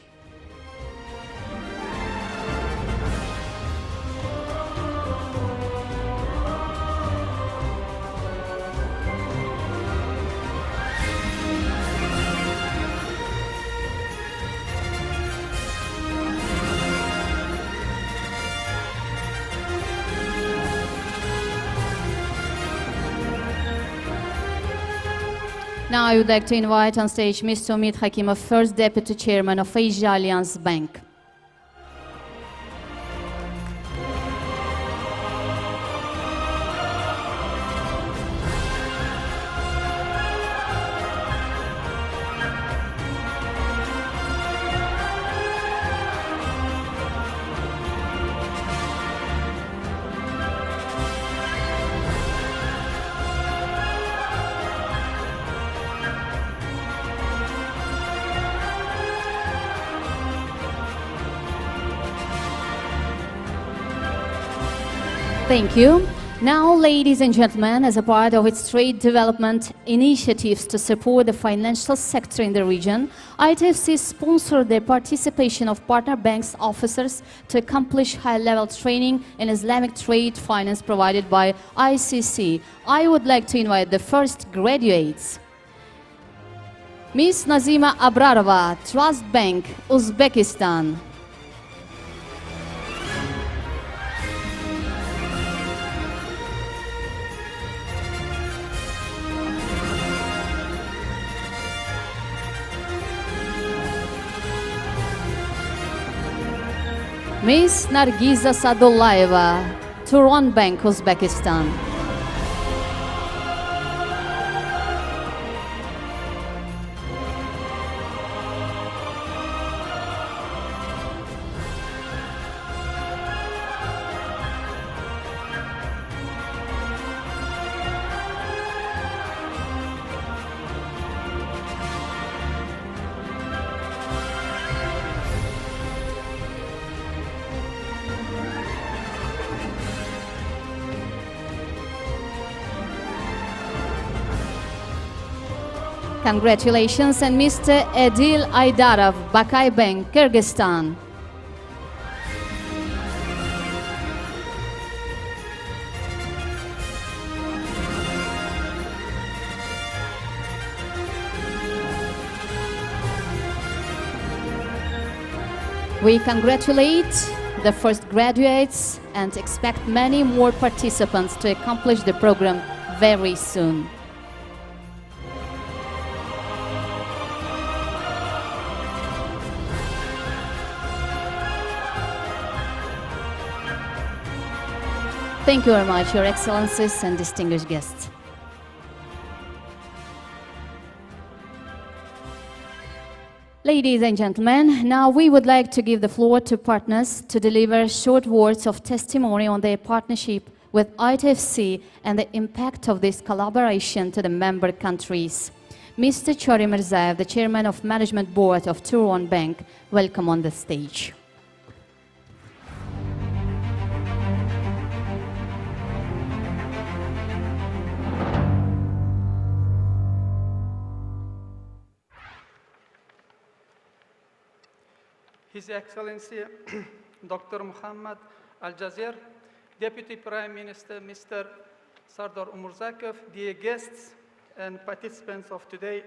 Now I would like to invite on stage Mr. Umid Hakimov, First Deputy Chairman of Asia Alliance Bank. Thank you. Now, ladies and gentlemen, as a part of its trade development initiatives to support the financial sector in the region, ITFC sponsored the participation of partner banks officers to accomplish high-level training in Islamic trade finance provided by ICC. I would like to invite the first graduates. Ms. Nazima Abrarova, Trust Bank, Uzbekistan. Ms. Nargiza Sadullayeva, Turon Bank, Uzbekistan. Congratulations, and Mr. Edil Aydarov, Bakay Bank, Kyrgyzstan. We congratulate the first graduates and expect many more participants to accomplish the program very soon. Thank you very much, Your Excellencies and distinguished guests. Ladies and gentlemen, now we would like to give the floor to partners to deliver short words of testimony on their partnership with ITFC and the impact of this collaboration to the member countries. Mr. Chori Mirzaev, the Chairman of Management Board of Turon Bank, welcome on the stage. His Excellency Dr. Muhammad Al-Jazeer, Deputy Prime Minister Mr. Sardar Umurzakov, dear guests and participants of today's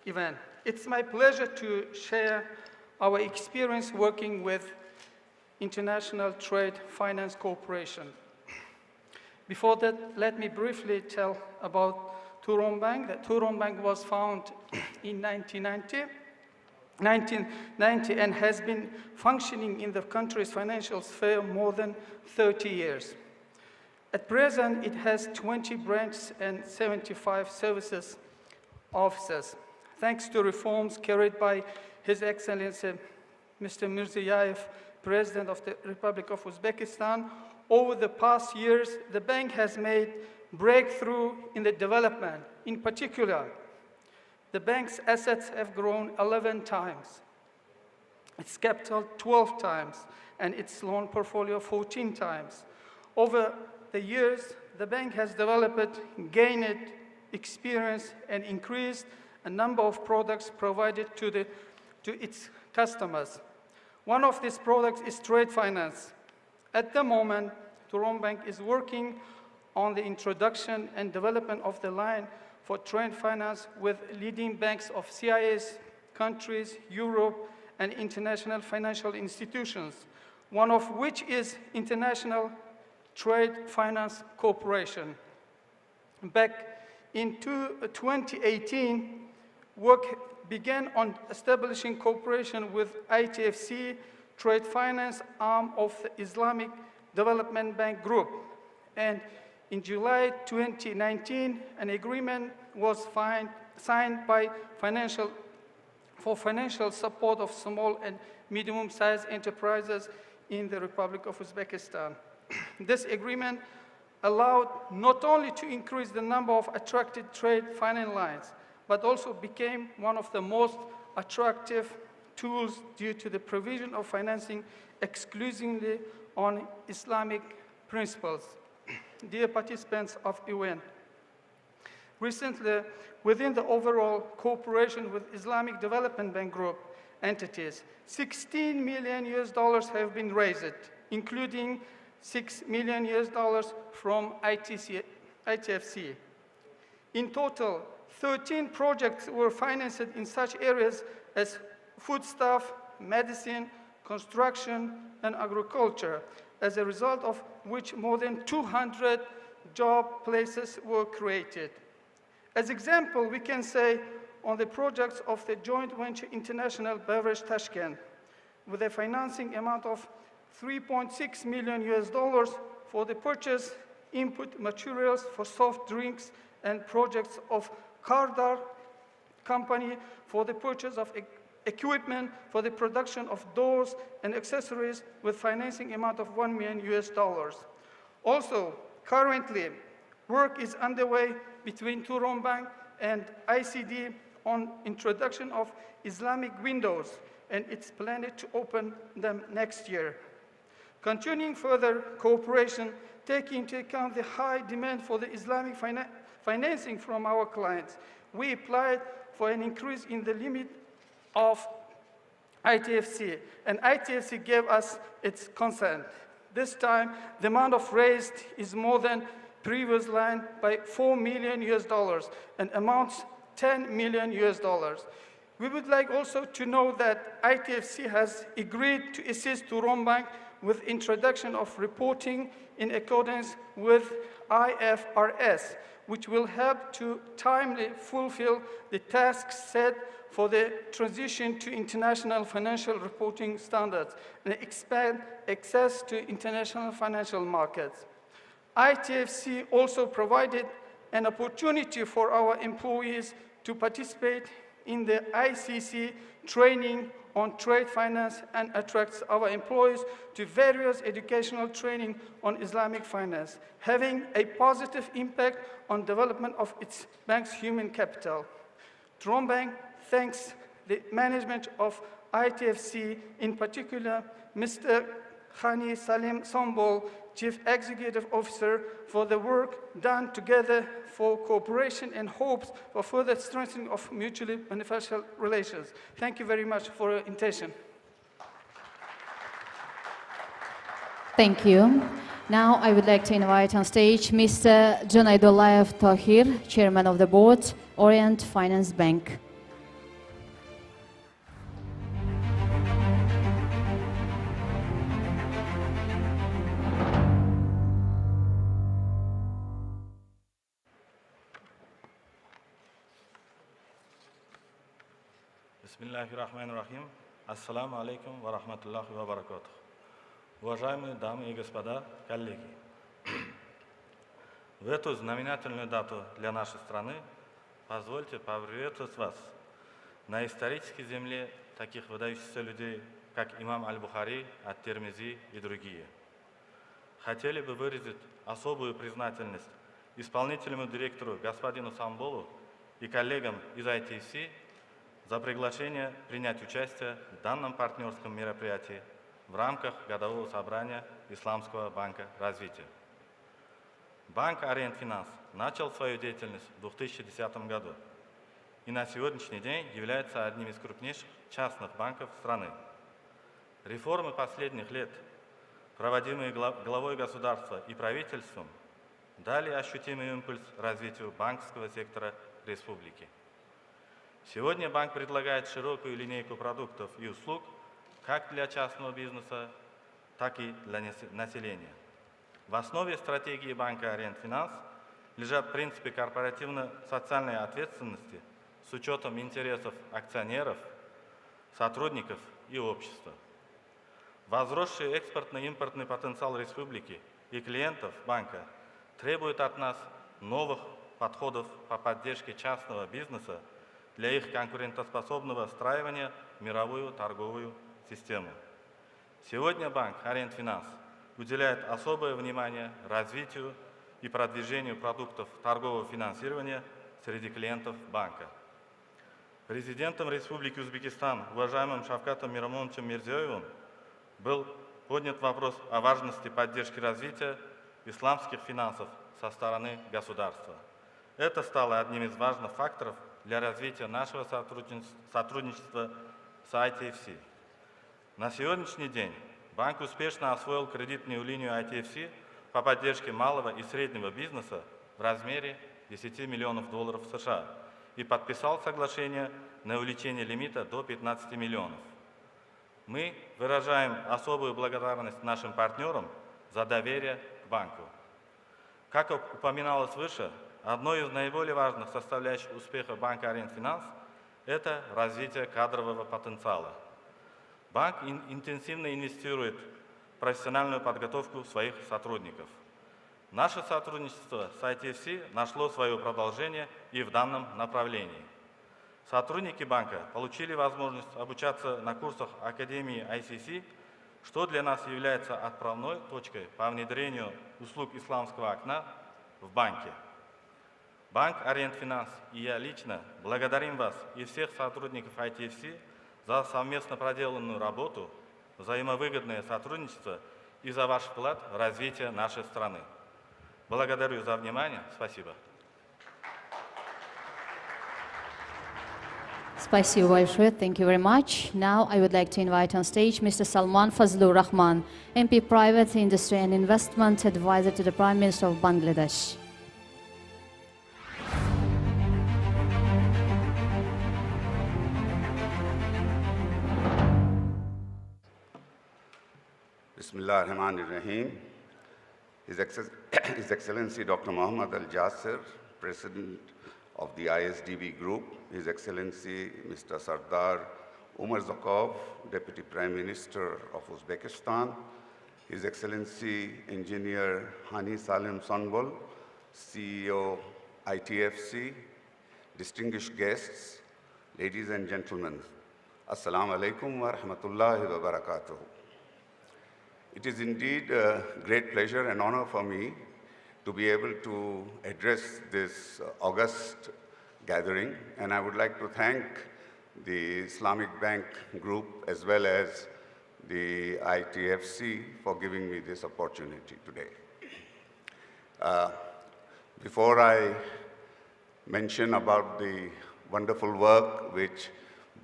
event. It's my pleasure to share our experience working with International Trade Finance Corporation. Before that, let me briefly tell about Turon Bank. That Turon Bank was founded in 1990 and has been functioning in the country's financial sphere more than 30 years. At present, it has 20 branches and 75 services offices. Thanks to reforms carried by His Excellency Mr. Mirziyoyev, President of the Republic of Uzbekistan, over the past years, the bank has made breakthrough in the development. In particular, the bank's assets have grown 11 times, its capital 12 times, and its loan portfolio 14 times. Over the years, the bank has developed, gained experience, and increased a number of products provided to its customers. One of these products is trade finance. At the moment, Turon Bank is working on the introduction and development of the line for trade finance with leading banks of CIS countries, Europe, and international financial institutions, one of which is International Trade Finance Corporation. Back in 2018, work began on establishing cooperation with ITFC, trade finance arm of the Islamic Development Bank Group. And in July 2019, an agreement was signed for financial support of small and medium-sized enterprises in the Republic of Uzbekistan. This agreement allowed not only to increase the number of attractive trade finance lines, but also became one of the most attractive tools due to the provision of financing exclusively on Islamic principles. Dear participants of event, recently, within the overall cooperation with Islamic Development Bank Group entities, $16 million have been raised, including $6 million from ITFC. In total, 13 projects were financed in such areas as foodstuff, medicine, construction, and agriculture, as a result of which more than 200 job places were created. As example, we can say on the projects of the joint venture International Beverage Tashkent, with a financing amount of $3.6 million for the purchase input materials for soft drinks, and projects of Kardar company for the purchase of equipment for the production of doors and accessories with financing amount of $1 million. Also, currently, work is underway between Turon Bank and ICD on introduction of Islamic windows, and it's planned to open them next year. Continuing further cooperation, taking into account the high demand for the Islamic financing from our clients, we applied for an increase in the limit of ITFC, and ITFC gave us its consent. This time, the amount of raised is more than previous line by $4 million and amounts $10 million. We would like also to know that ITFC has agreed to assist Turon Bank with introduction of reporting in accordance with IFRS, which will help to timely fulfill the tasks set for the transition to international financial reporting standards and expand access to international financial markets. ITFC also provided an opportunity for our employees to participate in the ICC training on trade finance and attracts our employees to various educational training on Islamic finance, having a positive impact on development of its bank's human capital. Turon Bank thanks the management of ITFC, in particular Mr. Khani Salim Sombol, Chief Executive Officer, for the work done together for cooperation and hopes for further strengthening of mutually beneficial relations. Thank you very much for your attention. Thank you. Now I would like to invite on stage Mr. Junaydullah Tahir, Chairman of the Board, Orient Finance Bank. Бисмиллахир-рахманир-рахим. Ассаламу алейкум ва рахматуллахи ва баракатух. Уважаемые дамы и господа, коллеги, в эту знаменательную дату для нашей страны позвольте поприветствовать вас на исторической земле таких выдающихся людей, как имам Аль-Бухари, Ат-Тирмизи и другие. Хотели бы выразить особую признательность исполнительному директору господину Самболу и коллегам из ITFC за приглашение принять участие в данном партнерском мероприятии в рамках годового собрания Исламского банка развития. Банк Ориент Финанс начал свою деятельность в 2010 году и на сегодняшний день является одним из крупнейших частных банков страны. Реформы последних лет, проводимые главой государства и правительством, дали ощутимый импульс развитию банковского сектора республики. Сегодня банк предлагает широкую линейку продуктов и услуг как для частного бизнеса, так и для населения. В основе стратегии банка Ориент Финанс лежат принципы корпоративно-социальной ответственности с учетом интересов акционеров, сотрудников и общества. Возросший экспортно-импортный потенциал республики и клиентов банка требует от нас новых подходов по поддержке частного бизнеса для их конкурентоспособного встраивания в мировую торговую систему. Сегодня банк Ориент Финанс уделяет особое внимание развитию и продвижению продуктов торгового финансирования среди клиентов банка. Президентом Республики Узбекистан, уважаемым Шавкатом Миромоновичем Мирзиёевым, был поднят вопрос о важности поддержки развития исламских финансов со стороны государства. Это стало одним из важных факторов для развития нашего сотрудничества с ITFC. На сегодняшний день банк успешно освоил кредитную линию ITFC по поддержке малого и среднего бизнеса в размере 10 миллионов долларов США и подписал соглашение на увеличение лимита до 15 миллионов. Мы выражаем особую благодарность нашим партнерам за доверие к банку. Как упоминалось выше, одной из наиболее важных составляющих успеха банка Аренфинанс – это развитие кадрового потенциала. Банк интенсивно инвестирует в профессиональную подготовку своих сотрудников. Наше сотрудничество с ITFC нашло свое продолжение и в данном направлении. Сотрудники банка получили возможность обучаться на курсах Академии ICC, что для нас является отправной точкой по внедрению услуг исламского окна в банке. Банк Аренфинанс и я лично благодарим вас и всех сотрудников ITFC за совместно проделанную работу, взаимовыгодное сотрудничество и за ваш вклад в развитие нашей страны. Благодарю за внимание. Спасибо. Спасибо большое. Thank you very much. Now I would like to invite on stage Mr. Salman Fazlur Rahman, MP Private Industry and Investment Advisor to the Prime Minister of Bangladesh. Bismillah ar-Rahman ar-Rahim. His Excellency Dr. Muhammad Al-Jasser, President of the ISDB Group, His Excellency Mr. Sardar Umar Zakov, Deputy Prime Minister of Uzbekistan, His Excellency Engineer Hani Salim Sonbol, CEO ITFC, distinguished guests, ladies and gentlemen, Assalamu alaikum wa rahmatullahi wa barakatuh. It is indeed a great pleasure and honor for me to be able to address this august gathering, and I would like to thank the Islamic Bank Group as well as the ITFC for giving me this opportunity today. Before I mention about the wonderful work which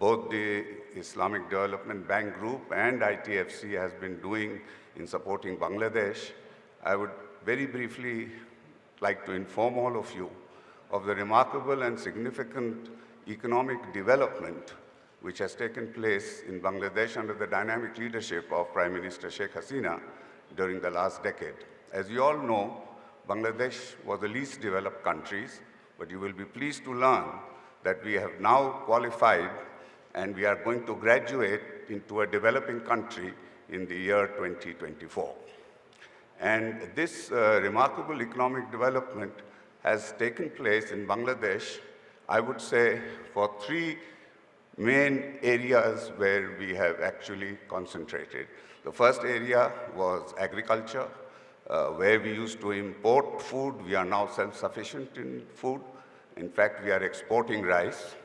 both the Islamic Development Bank Group and ITFC has been doing in supporting Bangladesh, I would very briefly like to inform all of you of the remarkable and significant economic development which has taken place in Bangladesh under the dynamic leadership of Prime Minister Sheikh Hasina during the last decade. As you all know, Bangladesh was the least developed countries, but you will be pleased to learn that we have now qualified and we are going to graduate into a developing country in the year 2024. And this remarkable economic development has taken place in Bangladesh, I would say, for three main areas where we have actually concentrated. The first area was agriculture, where we used to import food. We are now self-sufficient in food. In fact, we are exporting rice.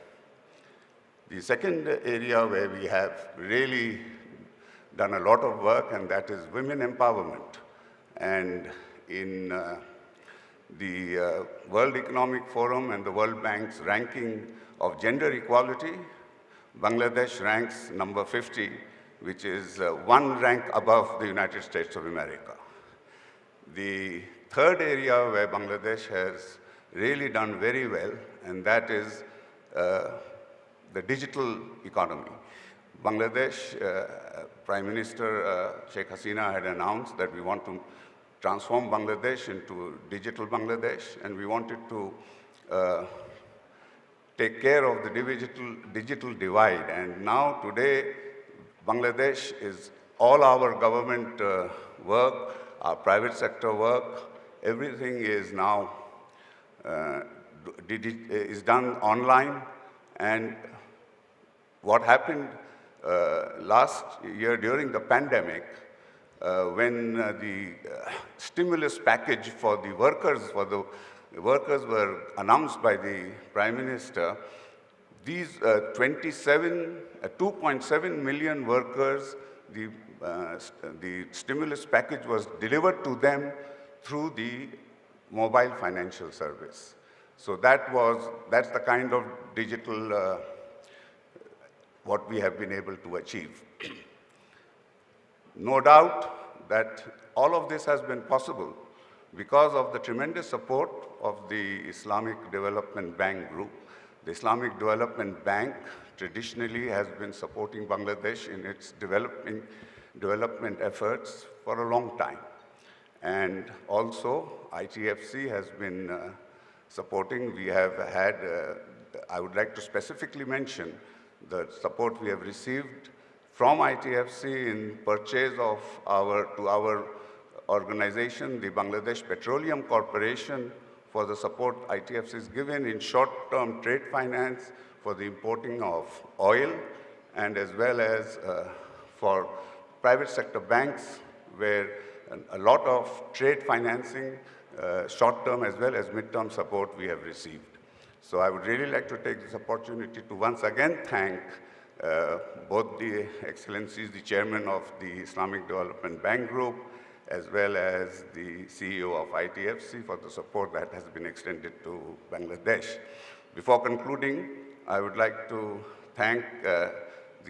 The second area where we have really done a lot of work, and that is women empowerment. And in the World Economic Forum and the World Bank's ranking of gender equality, Bangladesh ranks number 50, which is one rank above the United States of America. The third area where Bangladesh has really done very well, and that is the digital economy. Bangladesh, Prime Minister Sheikh Hasina had announced that we want to transform Bangladesh into digital Bangladesh, and we wanted to take care of the digital divide. And now today, Bangladesh is all our government work, our private sector work, everything is now is done online. And what happened last year during the pandemic, when the stimulus package for the workers were announced by the Prime Minister, these 2.7 million workers, the stimulus package was delivered to them through the mobile financial service. So that's the kind of digital what we have been able to achieve. No doubt that all of this has been possible because of the tremendous support of the Islamic Development Bank Group. The Islamic Development Bank traditionally has been supporting Bangladesh in its development efforts for a long time. And also, ITFC has been supporting. We have had, I would like to specifically mention the support we have received from ITFC in purchase of to our organization, the Bangladesh Petroleum Corporation, for the support ITFC is given in short-term trade finance for the importing of oil, and as well as for private sector banks, where a lot of trade financing, short-term as well as mid-term support we have received. So I would really like to take this opportunity to once again thank both the Excellencies, the Chairman of the Islamic Development Bank Group, as well as the CEO of ITFC for the support that has been extended to Bangladesh. Before concluding, I would like to thank the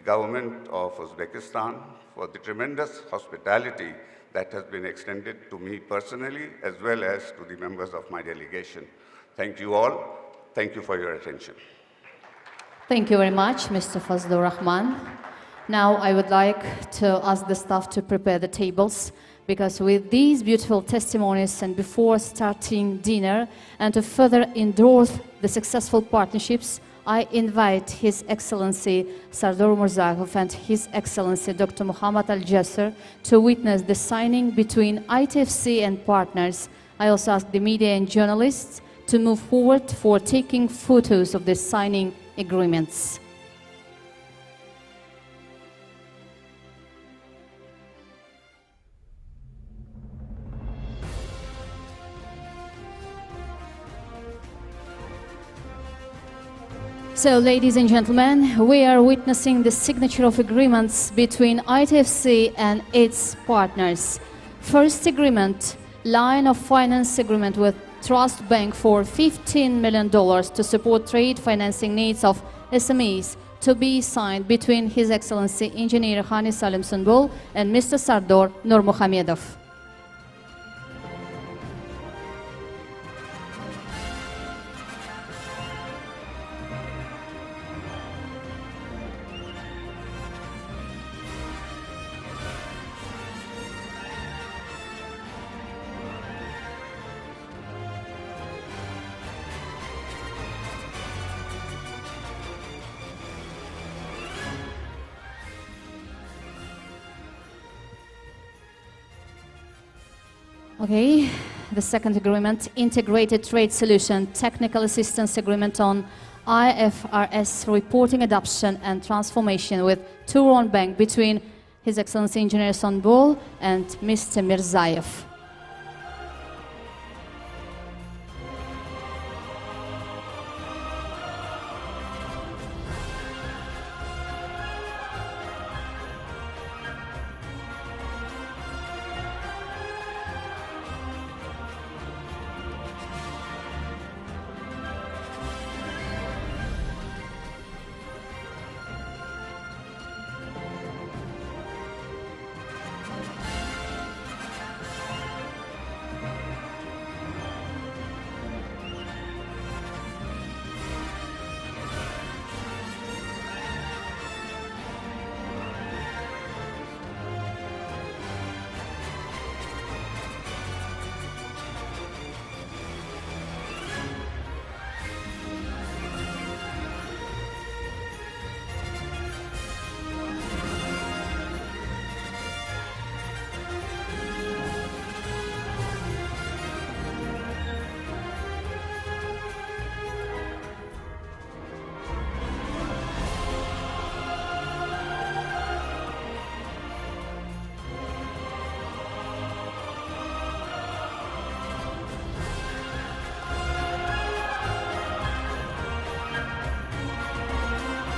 government of Uzbekistan for the tremendous hospitality that has been extended to me personally, as well as to the members of my delegation. Thank you all. Thank you for your attention. Thank you very much, Mr. Fazlur Rahman. Now I would like to ask the staff to prepare the tables, because with these beautiful testimonies and before starting dinner and to further endorse the successful partnerships, I invite His Excellency Sardor Murzakov and His Excellency Dr. Muhammad Al-Jasser to witness the signing between ITFC and partners. I also ask the media and journalists to move forward for taking photos of the signing agreements. So, ladies and gentlemen, we are witnessing the signature of agreements between ITFC and its partners. First agreement, line of finance agreement with Trust Bank for $15 million to support trade financing needs of SMEs, to be signed between His Excellency Engineer Hani Salim Sunbul and Mr. Sardor Nurmuhamedov. Okay, the second agreement, Integrated Trade Solution, Technical Assistance Agreement on IFRS Reporting Adoption and Transformation with Turon Bank between His Excellency Engineer Sunbul and Mr. Mirzayev.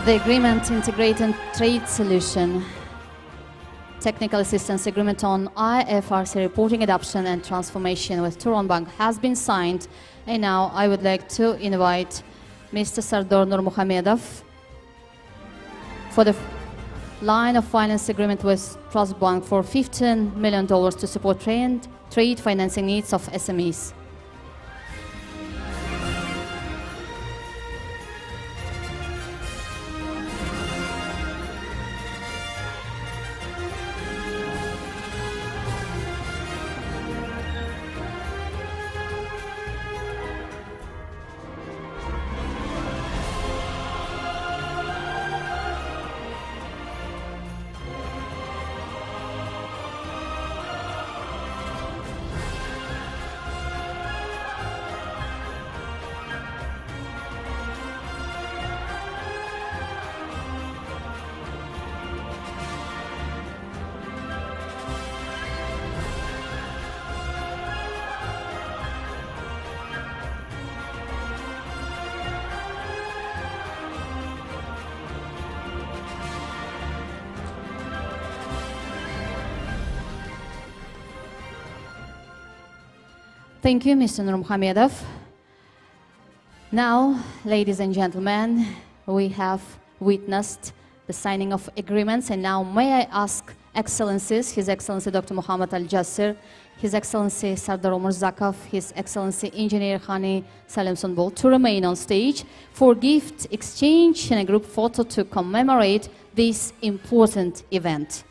The agreement, Integrated Trade Solution, Technical Assistance Agreement on IFRS Reporting Adoption and Transformation with Turon Bank has been signed. And now I would like to invite Mr. Sardor Nurmuhamedov for the line of finance agreement with Trust Bank for $15 million to support trade financing needs of SMEs. Thank you, Mr. Nurmuhamedov. Now, ladies and gentlemen, we have witnessed the signing of agreements, and now may I ask Excellencies, His Excellency Dr. Muhammad Al-Jassir, His Excellency Sardar Omurzakov, His Excellency Engineer Hani Salemsonbol to remain on stage for gift exchange and a group photo to commemorate this important event.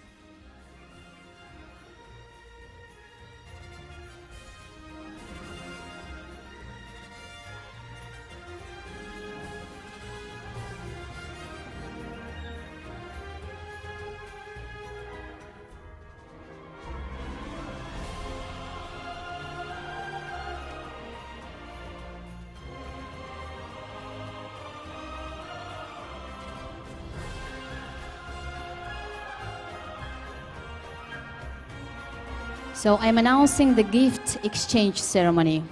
So I'm announcing the gift exchange ceremony.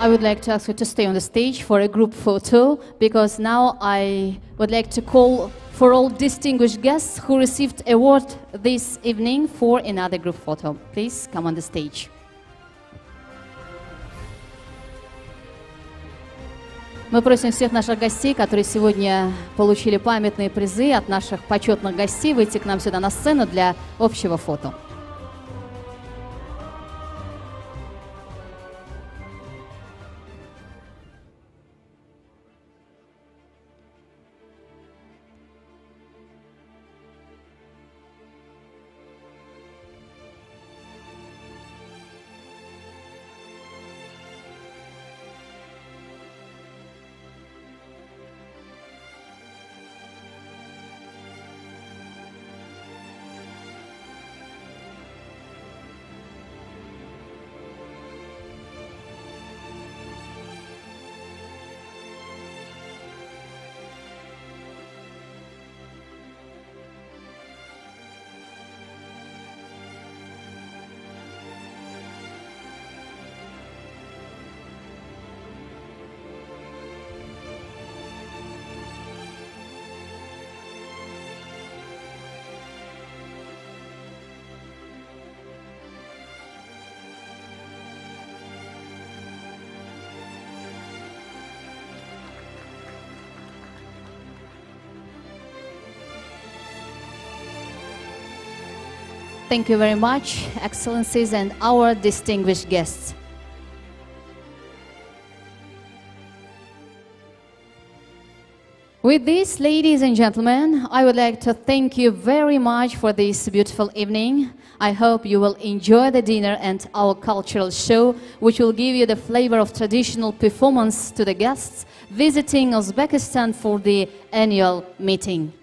I would like to ask you to stay on the stage for a group photo, because now I would like to call for all distinguished guests who received award this evening for another group photo. Please come on the stage. Мы просим всех наших гостей, которые сегодня получили памятные призы от наших почетных гостей, выйти к нам сюда на сцену для общего фото. Thank you very much, Excellencies and our distinguished guests. With this, ladies and gentlemen, I would like to thank you very much for this beautiful evening. I hope you will enjoy the dinner and our cultural show, which will give you the flavor of traditional performance to the guests visiting Uzbekistan for the annual meeting.